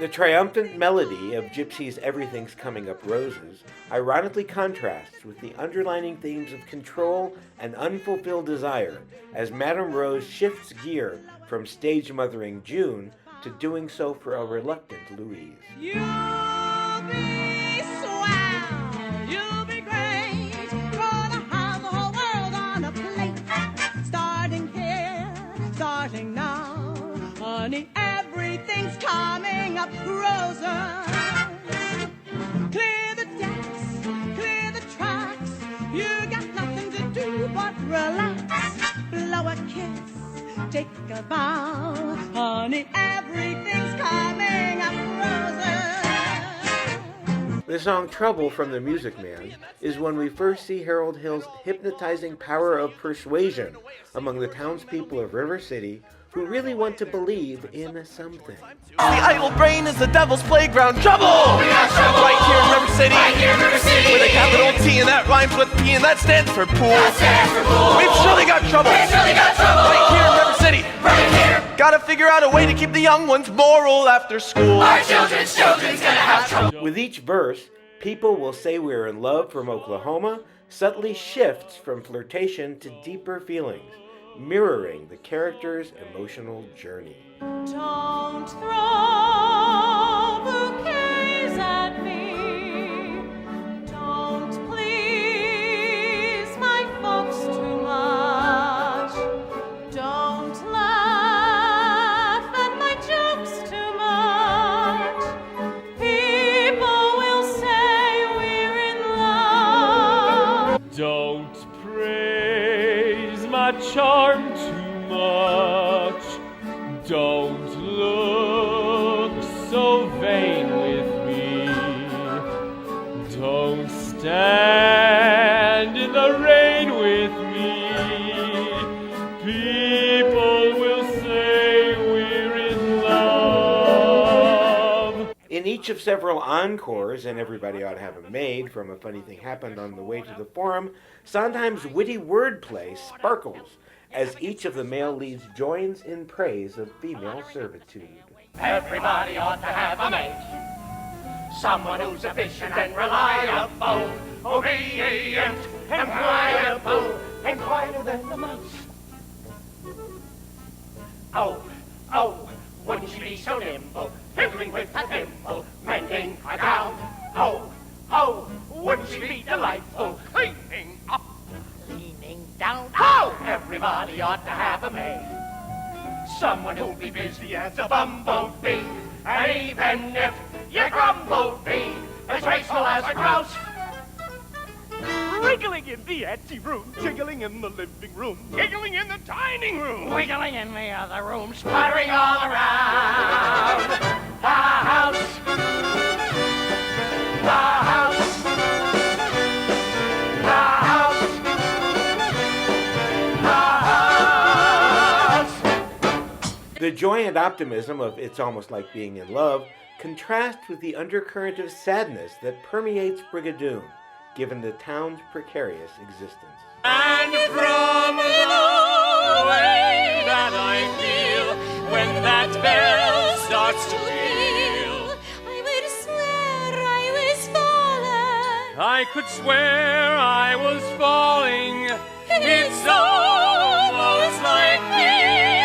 The triumphant melody of Gypsy's Everything's Coming Up Roses ironically contrasts with the underlining themes of control and unfulfilled desire as Madame Rose shifts gear from stage mothering June to doing so for a reluctant Louise. You'll be swell, you'll be great, gonna have the whole world on a plate. Starting here, starting now, honey, everything's coming up roses. Clear the decks, clear the tracks, you got nothing to do but relax. Blow a kiss, take a bow, honey, everything's coming up roses. The song Trouble from the Music Man is when we first see Harold Hill's hypnotizing power of persuasion among the townspeople of River City who really want to believe in something. The idle brain is the devil's playground. Trouble! We got trouble! Right here in River City. Right here in River City. With a capital T and that rhymes with P and that stands for pool. That stands for pool. We've surely got trouble. We've surely got trouble. Right here in River City. Right here. Gotta figure out a way to keep the young ones moral after school. Our children's gonna have trouble. With each verse, People Will Say We're in Love from Oklahoma subtly shifts from flirtation to deeper feelings, mirroring the character's emotional journey. Don't throw bouquets at me. Don't please my folks too much. Don't laugh at my jokes too much. People will say we're in love. Don't praise my charm too much. Don't look so vain with me. Don't stand in the rain with me. People will say we're in love. In each of several encores, and Everybody Ought to Have a Maid from A Funny Thing Happened on the Way to the Forum, Sondheim's witty wordplay sparkles as each of the male leads joins in praise of female servitude. Everybody ought to have a mate. Someone who's efficient and reliable, obedient and pliable, and quieter than the mouse. Oh, oh, wouldn't she be so nimble, fiddling with a thimble, mending a gown? Oh, oh, wouldn't she be delightful, cleaning up, leaning down? Oh, everybody ought to have a maid. Someone who'll be busy as a bumblebee, and even if you grumble, be as graceful as a grouse. Wriggling in the ante room, jiggling in the living room, giggling in the dining room, Wiggling in the other room, sputtering all around the house. The house. The house. The joy and optimism of It's Almost Like Being in Love contrast with the undercurrent of sadness that permeates Brigadoon, given the town's precarious existence. And from the way that I feel when that bell starts to peal, I would swear I was falling. I could swear I was falling. It's almost like being in love.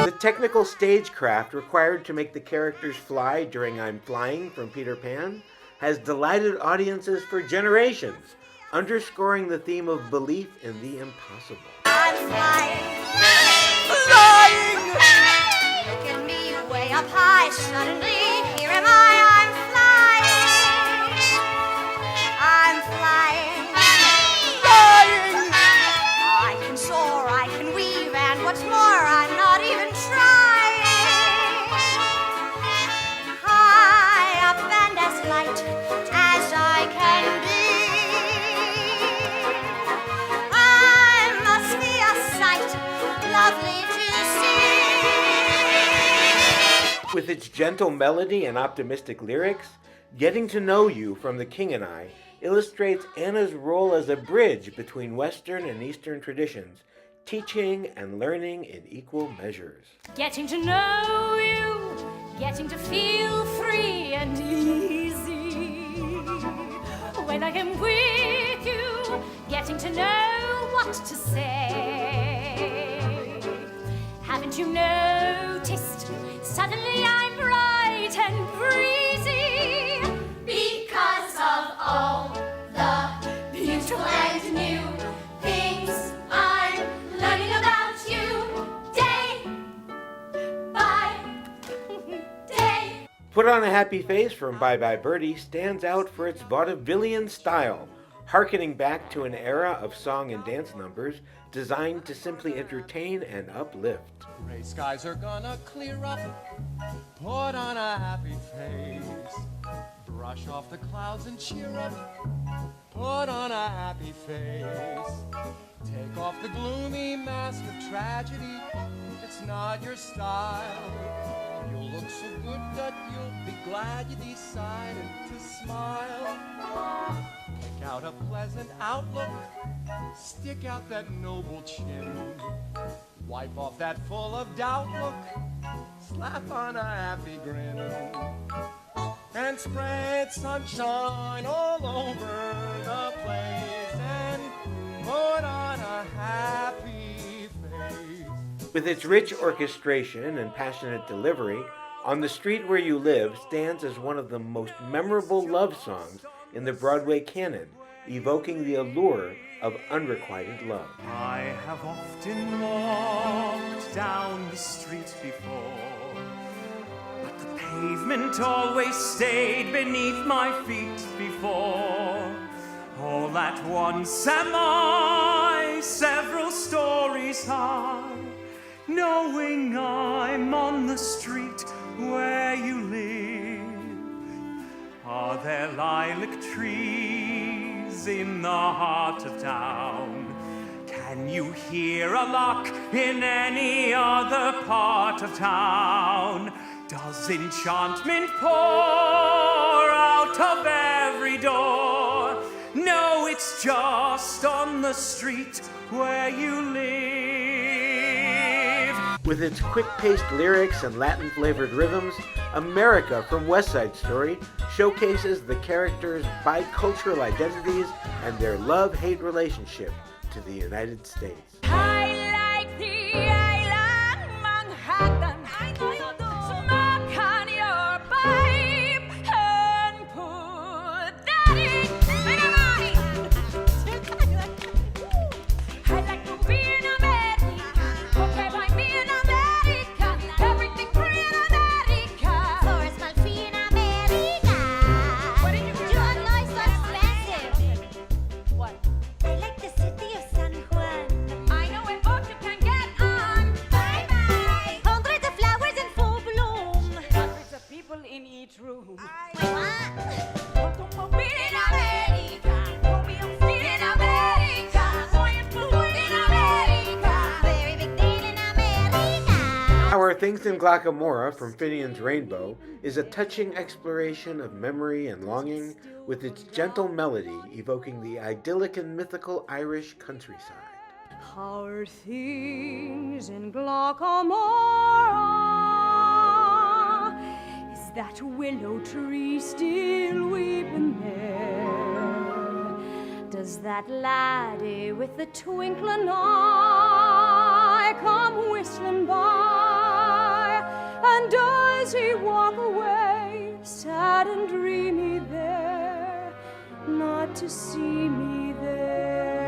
The technical stagecraft required to make the characters fly during I'm Flying from Peter Pan has delighted audiences for generations, underscoring the theme of belief in the impossible. I'm flying, flying. Look at me way up high. Suddenly, here am I'm flying. I'm flying, flying. I can soar, I can weave, and what's more, I'm not even trying. High up and as light as I can be. I must be a sight lovely to see. With its gentle melody and optimistic lyrics, Getting to Know You from The King and I illustrates Anna's role as a bridge between Western and Eastern traditions, teaching and learning in equal measures. Getting to know you, getting to feel free and easy. When I am with you, getting to know what to say. Haven't you noticed? Suddenly I'm bright and breezy. Because of all the beautiful and new things I'm learning about you day by day. Put on a Happy Face from Bye Bye Birdie stands out for its vaudevillian style, hearkening back to an era of song and dance numbers designed to simply entertain and uplift. Gray skies are gonna clear up. Put on a happy face. Brush off the clouds and cheer up. Put on a happy face. Take off the gloomy mask of tragedy. It's not your style. You'll look so good that you'll be glad you decided to smile. Pick out a pleasant outlook. Stick out that noble chin. Wipe off that full of doubt look. Slap on a happy grin. And spread sunshine all over the place. And put on a happy face. With its rich orchestration and passionate delivery, On the Street Where You Live stands as one of the most memorable love songs in the Broadway canon, evoking the allure of unrequited love. I have often walked down the street before, but the pavement always stayed beneath my feet before. All at once am I several stories high, knowing I'm on the street where you live. Are there lilac trees in the heart of town? Can you hear a lark in any other part of town? Does enchantment pour out of every door? No, it's just on the street where you live. With its quick-paced lyrics and Latin-flavored rhythms, America from West Side Story showcases the characters' bicultural identities and their love-hate relationship to the United States. I like the island Manhattan. I know you do. Smoke on your pipe and put that in my I like to be in America. Okay, by me in America. Everything free in America. Flores Malfi in America. What did you do? John Lloyd's so expensive. What? I like the city of San Juan. I more, Things in Glockamora from Finian's Rainbow is a touching exploration of memory and longing, with its gentle melody evoking the idyllic and mythical Irish countryside. How are things in Glockamora? Is that willow tree still weeping there? Does that laddie with the twinkling eye come whistling by? And does he walk away sad and dreamy there, not to see me there?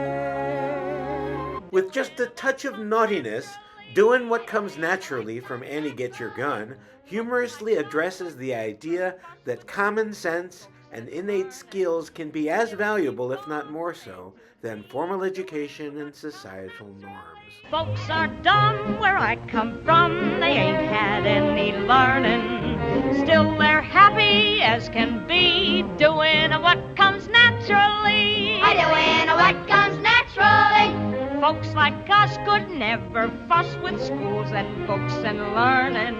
With just a touch of naughtiness, Doin' What Comes Naturally from Annie Get Your Gun humorously addresses the idea that common sense and innate skills can be as valuable, if not more so, than formal education and societal norms. Folks are dumb where I come from, they ain't had any learning. Still they're happy as can be, doing what comes naturally. Doing what comes naturally. Folks like us could never fuss with schools and books and learning.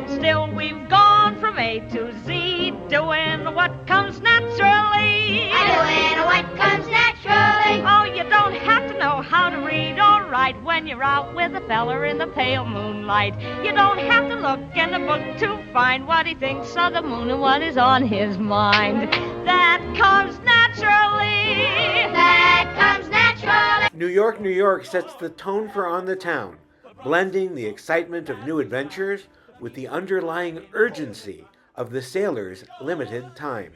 Still we've gone from A to Z, doing what comes naturally. Doing what comes naturally. Oh, you don't have to know how to read or write when you're out with a feller in the pale moonlight. You don't have to look in a book to find what he thinks of the moon and what is on his mind. That comes naturally. That comes naturally. New York, New York sets the tone for On the Town, blending the excitement of new adventures with the underlying urgency of the sailor's limited time.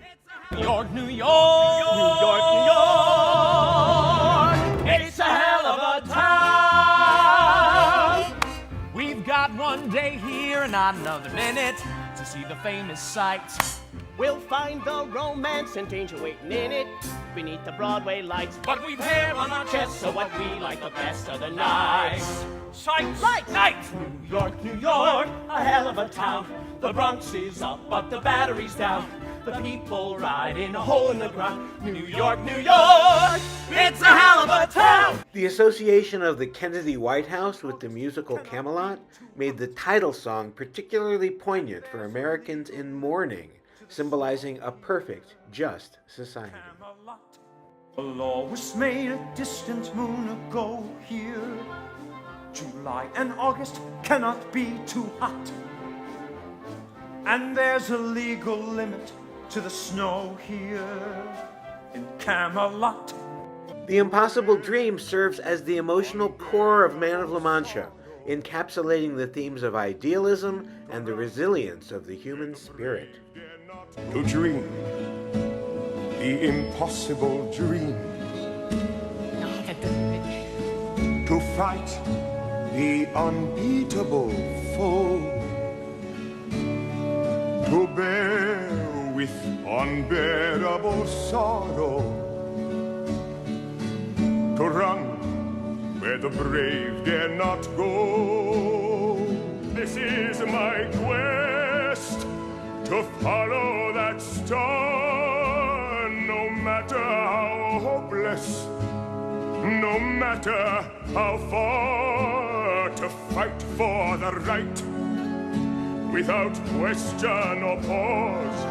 New York, New York, New York, New York. It's a hell of a town. We've got one day here and another minute to see the famous sights. We'll find the romance and danger waiting in it beneath the Broadway lights. But we've hair on our chests, so what we like the best of the nights. Sights, Lights. nights. New York, New York, a hell of a town. The Bronx is up, but the battery's down. The people ride in a hole in the ground. New York, New York, it's a hell of a town. The association of the Kennedy White House with the musical Camelot made the title song particularly poignant for Americans in mourning, symbolizing a perfect, just society. A law was made a distant moon ago here. July and August cannot be too hot. And there's a legal limit to the snow here in Camelot. The Impossible Dream serves as the emotional core of Man of La Mancha, encapsulating the themes of idealism and the resilience of the human spirit. To dream the impossible dream, to fight the unbeatable foe, to bear with unbearable sorrow, to run where the brave dare not go. This is my quest, to follow that star, no matter how hopeless, no matter how far, to fight for the right, without question or pause,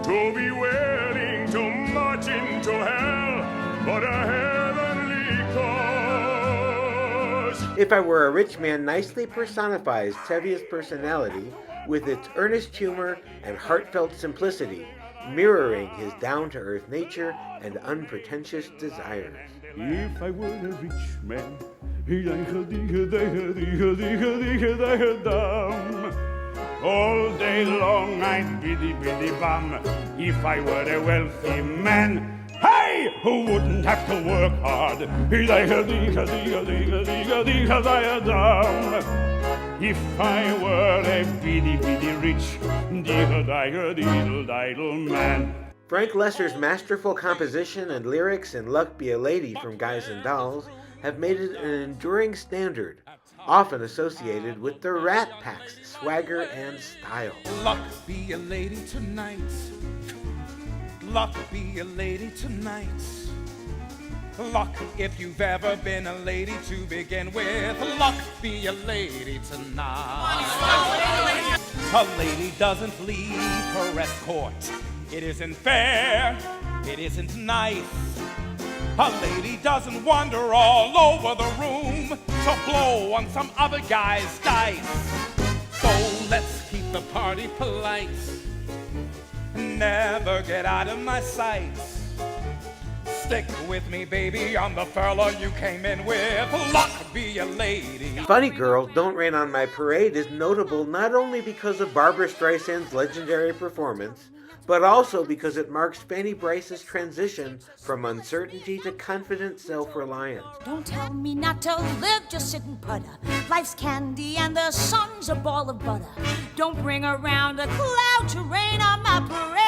to be willing to march into hell for a heavenly cause. If I Were a Rich Man nicely personifies Tevia's personality with its earnest humor and heartfelt simplicity, mirroring his down-to-earth nature and unpretentious desires. If I were a rich man, all day long I'd biddy bum. If I were a wealthy man, hey, who wouldn't have to work hard, if I were a biddy rich, diddle man. Frank Lesser's masterful composition and lyrics in Luck Be a Lady from Guys and Dolls have made it an enduring standard, often associated with the Rat Pack's swagger and style. Luck be a lady tonight. Luck be a lady tonight. Luck if you've ever been a lady to begin with. Luck be a lady tonight. A lady doesn't leave her escort. It isn't fair, it isn't nice. A lady doesn't wander all over the room to blow on some other guy's dice. So let's keep the party polite. Never get out of my sight. Stick with me, baby, I'm the fella you came in with. Luck be a lady. Funny Girl, Don't Rain on My Parade is notable not only because of Barbra Streisand's legendary performance, but also because it marks Fanny Brice's transition from uncertainty to confident self-reliance. Don't tell me not to live, just sit and putter. Life's candy and the sun's a ball of butter. Don't bring around a cloud to rain on my parade.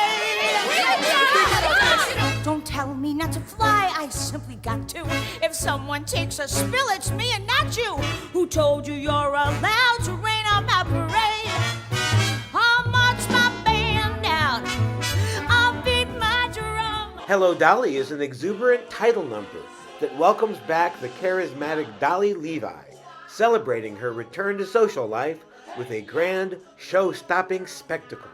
Don't tell me not to fly, I simply got to. If someone takes a spill, it's me and not you. Who told you you're allowed to rain on my parade? I'll march my band down, I'll beat my drum. Hello Dolly is an exuberant title number that welcomes back the charismatic Dolly Levi, celebrating her return to social life with a grand, show-stopping spectacle.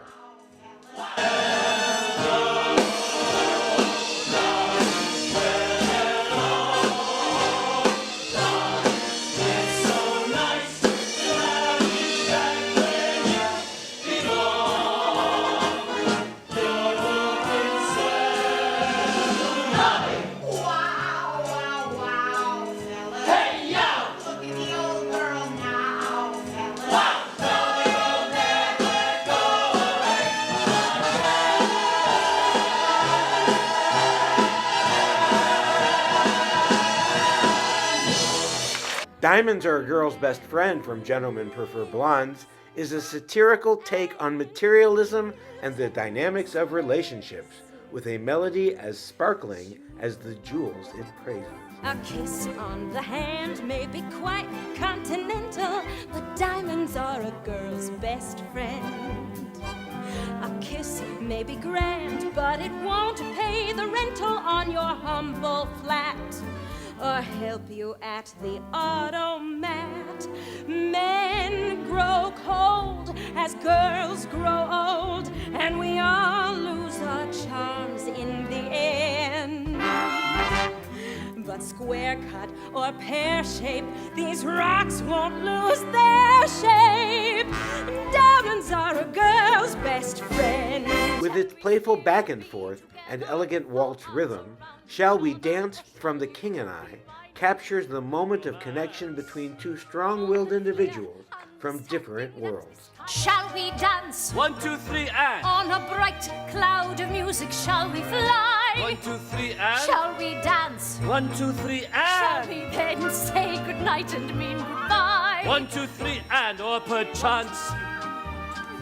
Diamonds Are a Girl's Best Friend from Gentlemen Prefer Blondes is a satirical take on materialism and the dynamics of relationships, with a melody as sparkling as the jewels it praises. A kiss on the hand may be quite continental, but diamonds are a girl's best friend. A kiss may be grand, but it won't pay the rental on your humble flat, or help you at the automat. Men grow cold as girls grow old, and we all lose our charms in the end. But square cut or pear shape, these rocks won't lose their shape. Diamonds are a girl's best friend. With its playful back and forth and elegant waltz rhythm, Shall We Dance from The King and I captures the moment of connection between two strong-willed individuals from different worlds. Shall we dance? 1, 2, 3, and On a bright cloud of music, shall we fly? 1, 2, 3, and Shall we dance? 1, 2, 3, Shall and we then say goodnight and mean goodbye? 1, 2, 3, and or perchance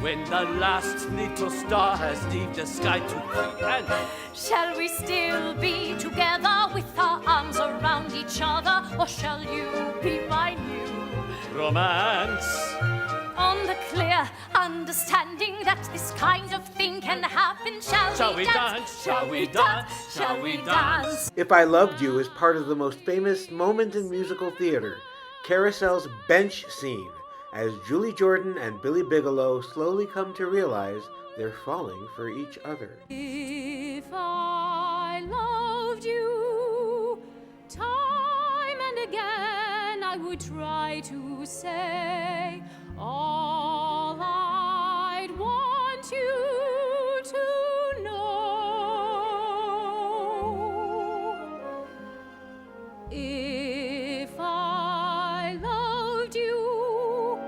when the last little star has left the sky to 3, and shall we still be together with our arms around each other, or shall you be my new romance? On the clear understanding that this kind of thing can happen, shall we dance? Shall we dance? Shall we dance? If I Loved You is part of the most famous moment in musical theater, Carousel's bench scene, as Julie Jordan and Billy Bigelow slowly come to realize they're falling for each other. If I loved you, time and again I would try to say all I'd want you to know. If I loved you,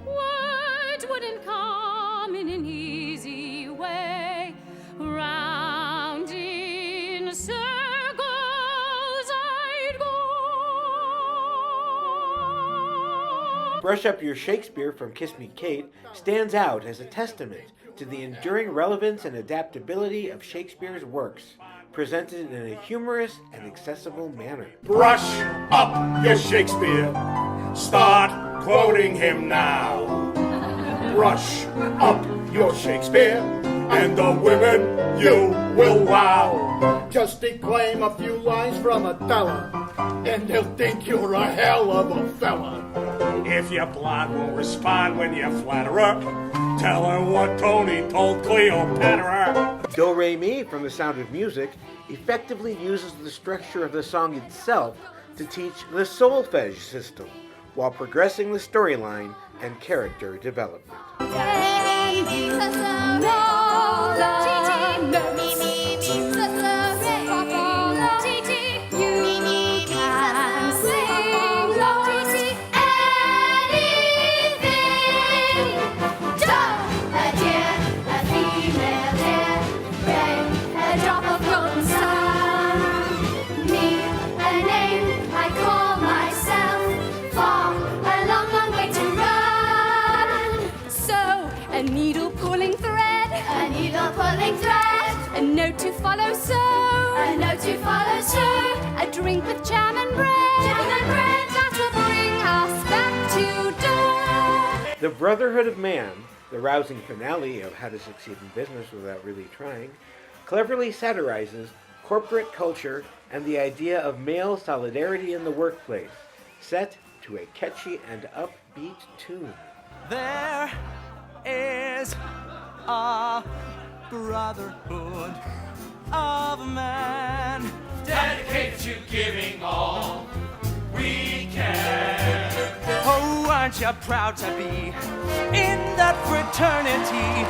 words wouldn't come in an easy way. Round in circles I'd go. Brush Up Your Shakespeare from Kiss Me Kate stands out as a testament to the enduring relevance and adaptability of Shakespeare's works, presented in a humorous and accessible manner. Brush up your Shakespeare. Start quoting him now. Brush up your Shakespeare, and the women you will wow. Just declaim a few lines from Othello, and they'll think you're a hell of a fella. If your blog won't respond when you flatter her, Tell her what Tony told Cleopatra. Do Re Mi from The Sound of Music effectively uses the structure of the song itself to teach the solfege system while progressing the storyline and character development. To follow, so a note to follow, sir. A drink with jam and bread. That will bring us back to door. The Brotherhood of Man, the rousing finale of How to Succeed in Business Without Really Trying, cleverly satirizes corporate culture and the idea of male solidarity in the workplace, set to a catchy and upbeat tune. There is a brotherhood of man dedicated to giving all we can. Oh, aren't you proud to be in that fraternity?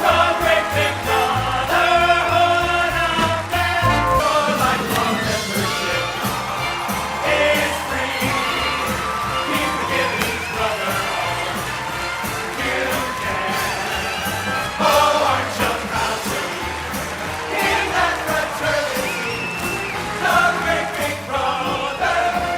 The great big brotherhood of man. Your lifelong membership is free. Keep forgiving each brother all you can. Oh, aren't you proud to be in that fraternity? The great big brotherhood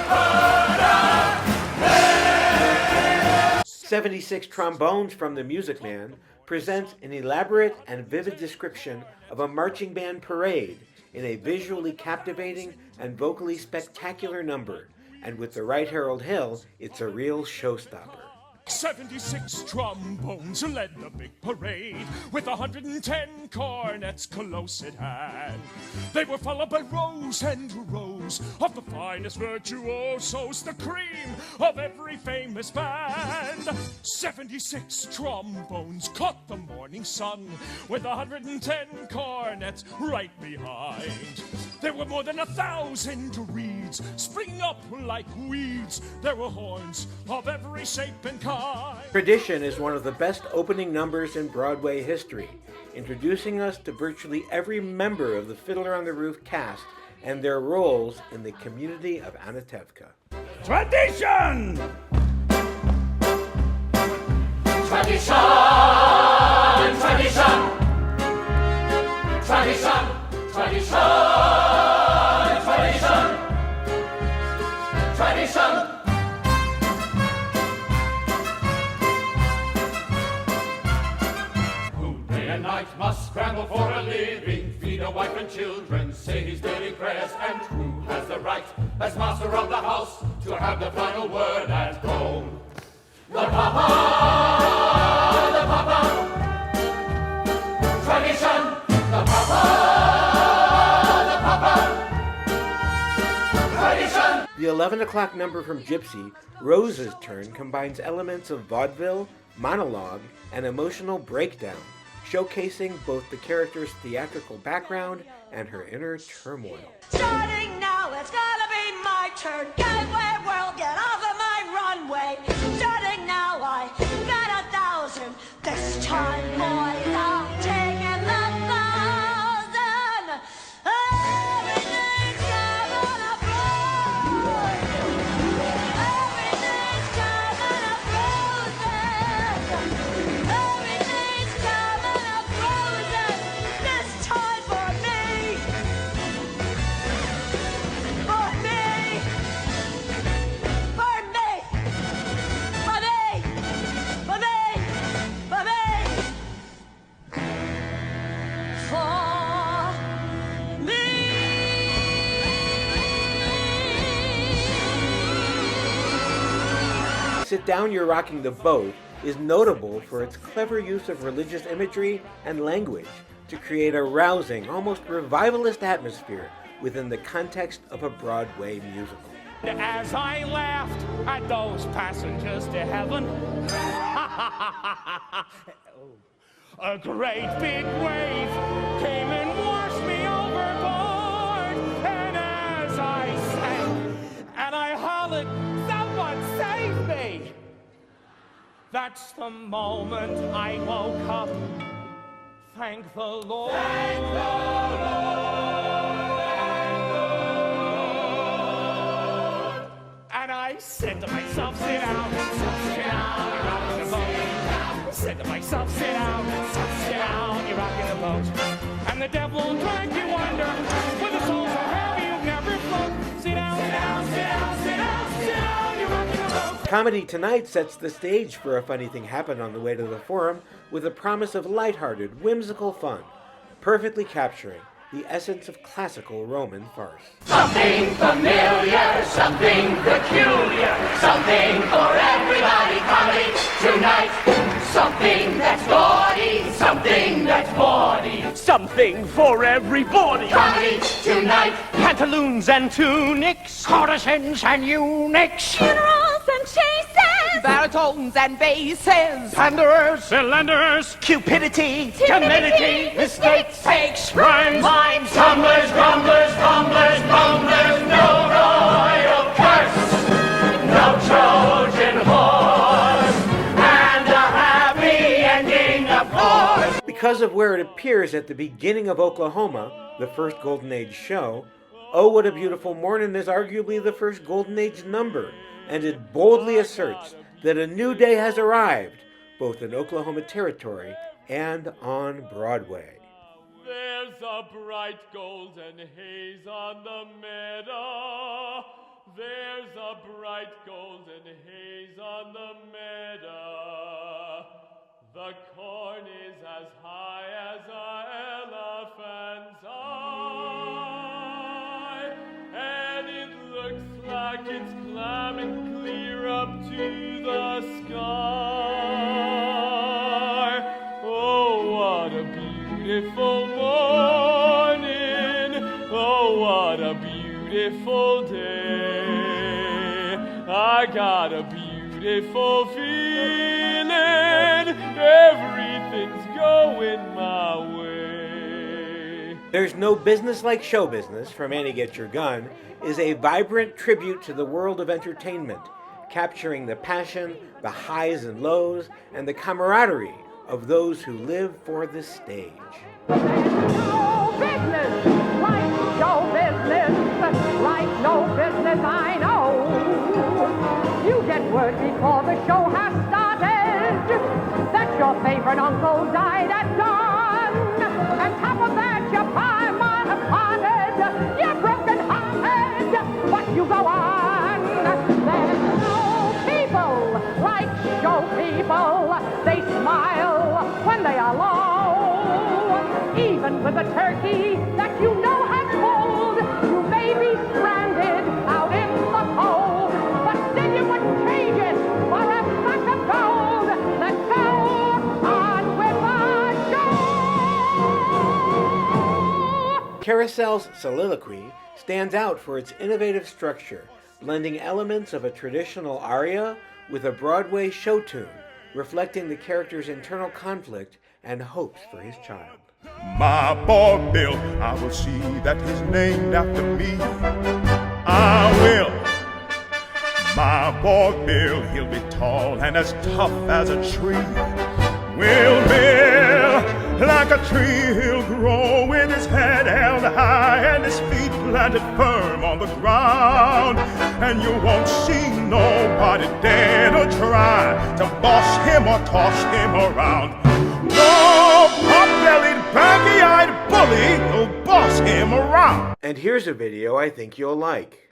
of man. 76 Trombones from The Music Man presents an elaborate and vivid description of a marching band parade in a visually captivating and vocally spectacular number, and with the right Harold Hill, it's a real showstopper. 76 trombones led the big parade with 110 cornets close at hand. They were followed by rows and rows of the finest virtuosos, the cream of every famous band. 76 trombones caught the morning sun with 110 cornets right behind. There were more than 1,000 reeds springing up like weeds. There were horns of every shape and kind. Tradition is one of the best opening numbers in Broadway history, introducing us to virtually every member of the Fiddler on the Roof cast and their roles in the community of Anatevka. Tradition! Tradition, tradition, tradition, tradition, tradition, tradition. Who day and night must scramble for a living, feed a wife and children, say his daily prayers, and who has the right, as master of the house, to have the final word at home? The Papa, the Papa, tradition, the Papa, tradition. The 11 o'clock number from Gypsy, Rose's Turn, combines elements of vaudeville, monologue, and emotional breakdown, showcasing both the character's theatrical background and her inner turmoil. Starting now, it's gonna be my turn. Gateway world, get off of my runway. Starting now, I bet 1,000. This time, boys, I'm taking the 1,000. Everything's coming up roses. Everything's coming up roses. Everything's coming up roses. This time for me. For me. For me. For me. For me. For me. For me. Sit Down, You're Rocking the Boat is notable for its clever use of religious imagery and language to create a rousing, almost revivalist atmosphere within the context of a Broadway musical. As I laughed at those passengers to heaven, a great big wave came and washed me overboard. And as I sank and I hollered, "Someone save me!" That's the moment I woke up. Thank the Lord. Thank the Lord. And I said to myself, sit down, sit down, you're rocking the boat. Said to myself, sit down, you're rocking the boat. And the devil dragged you under with a soul so heavy you've never float. Sit down, sit down, sit down, sit down, sit down, you're rocking the boat. Comedy Tonight sets the stage for a funny thing happened on the way to the Forum with a promise of lighthearted, whimsical fun, perfectly capturing the essence of classical Roman farce. Something familiar, something peculiar, something for everybody. Comedy tonight. Something that's gaudy, something that's bawdy. Something for everybody. Comedy tonight. Pantaloons and tunics, courtesans and eunuchs, Funerals and chases, baritones and basses, panderers, cylinders, cupidity, timidity, mistakes, fakes, rhymes, mimes, Tumblers, grumblers, fumblers, bumblers, no royal curse, no Trojan horse, and a happy ending, of course. Because of where it appears at the beginning of Oklahoma, the first Golden Age show, Oh What a Beautiful Morning is arguably the first Golden Age number, and it boldly asserts that a new day has arrived, both in Oklahoma Territory and on Broadway. There's a bright golden haze on the meadow. There's a bright golden haze on the meadow. The corn is as high as an elephant's eye, and it looks like it's climbing clear up to the sky. Oh, what a beautiful morning, oh what a beautiful day. I got a beautiful feeling, everything's going my way. There's No Business Like Show Business from Annie Get Your Gun is a vibrant tribute to the world of entertainment, capturing the passion, the highs and lows, and the camaraderie of those who live for the stage. No business like show business, like no business I know. You get word before the show has started that your favorite uncle died at dawn. On top of that, your pa have parted, you're broken-hearted, but you go on. There's no people like show people. They smile when they are low. Even with a turkey that you know has pulled, you may be stranded out in the cold, but still you wouldn't change it for a sack of gold. Let's go on with the show. Carousel's soliloquy stands out for its innovative structure, blending elements of a traditional aria with a Broadway show tune, reflecting the character's internal conflict and hopes for his child. My boy Bill, I will see that he's named after me. I will. My boy Bill, he'll be tall and as tough as a tree. Will Bill, like a tree, he'll grow with his head held high and his feet planted firm on the ground. And you won't see nobody dare to try to boss him or toss him around. No pot-bellied, baggy-eyed bully who'll boss him around. And here's a video I think you'll like.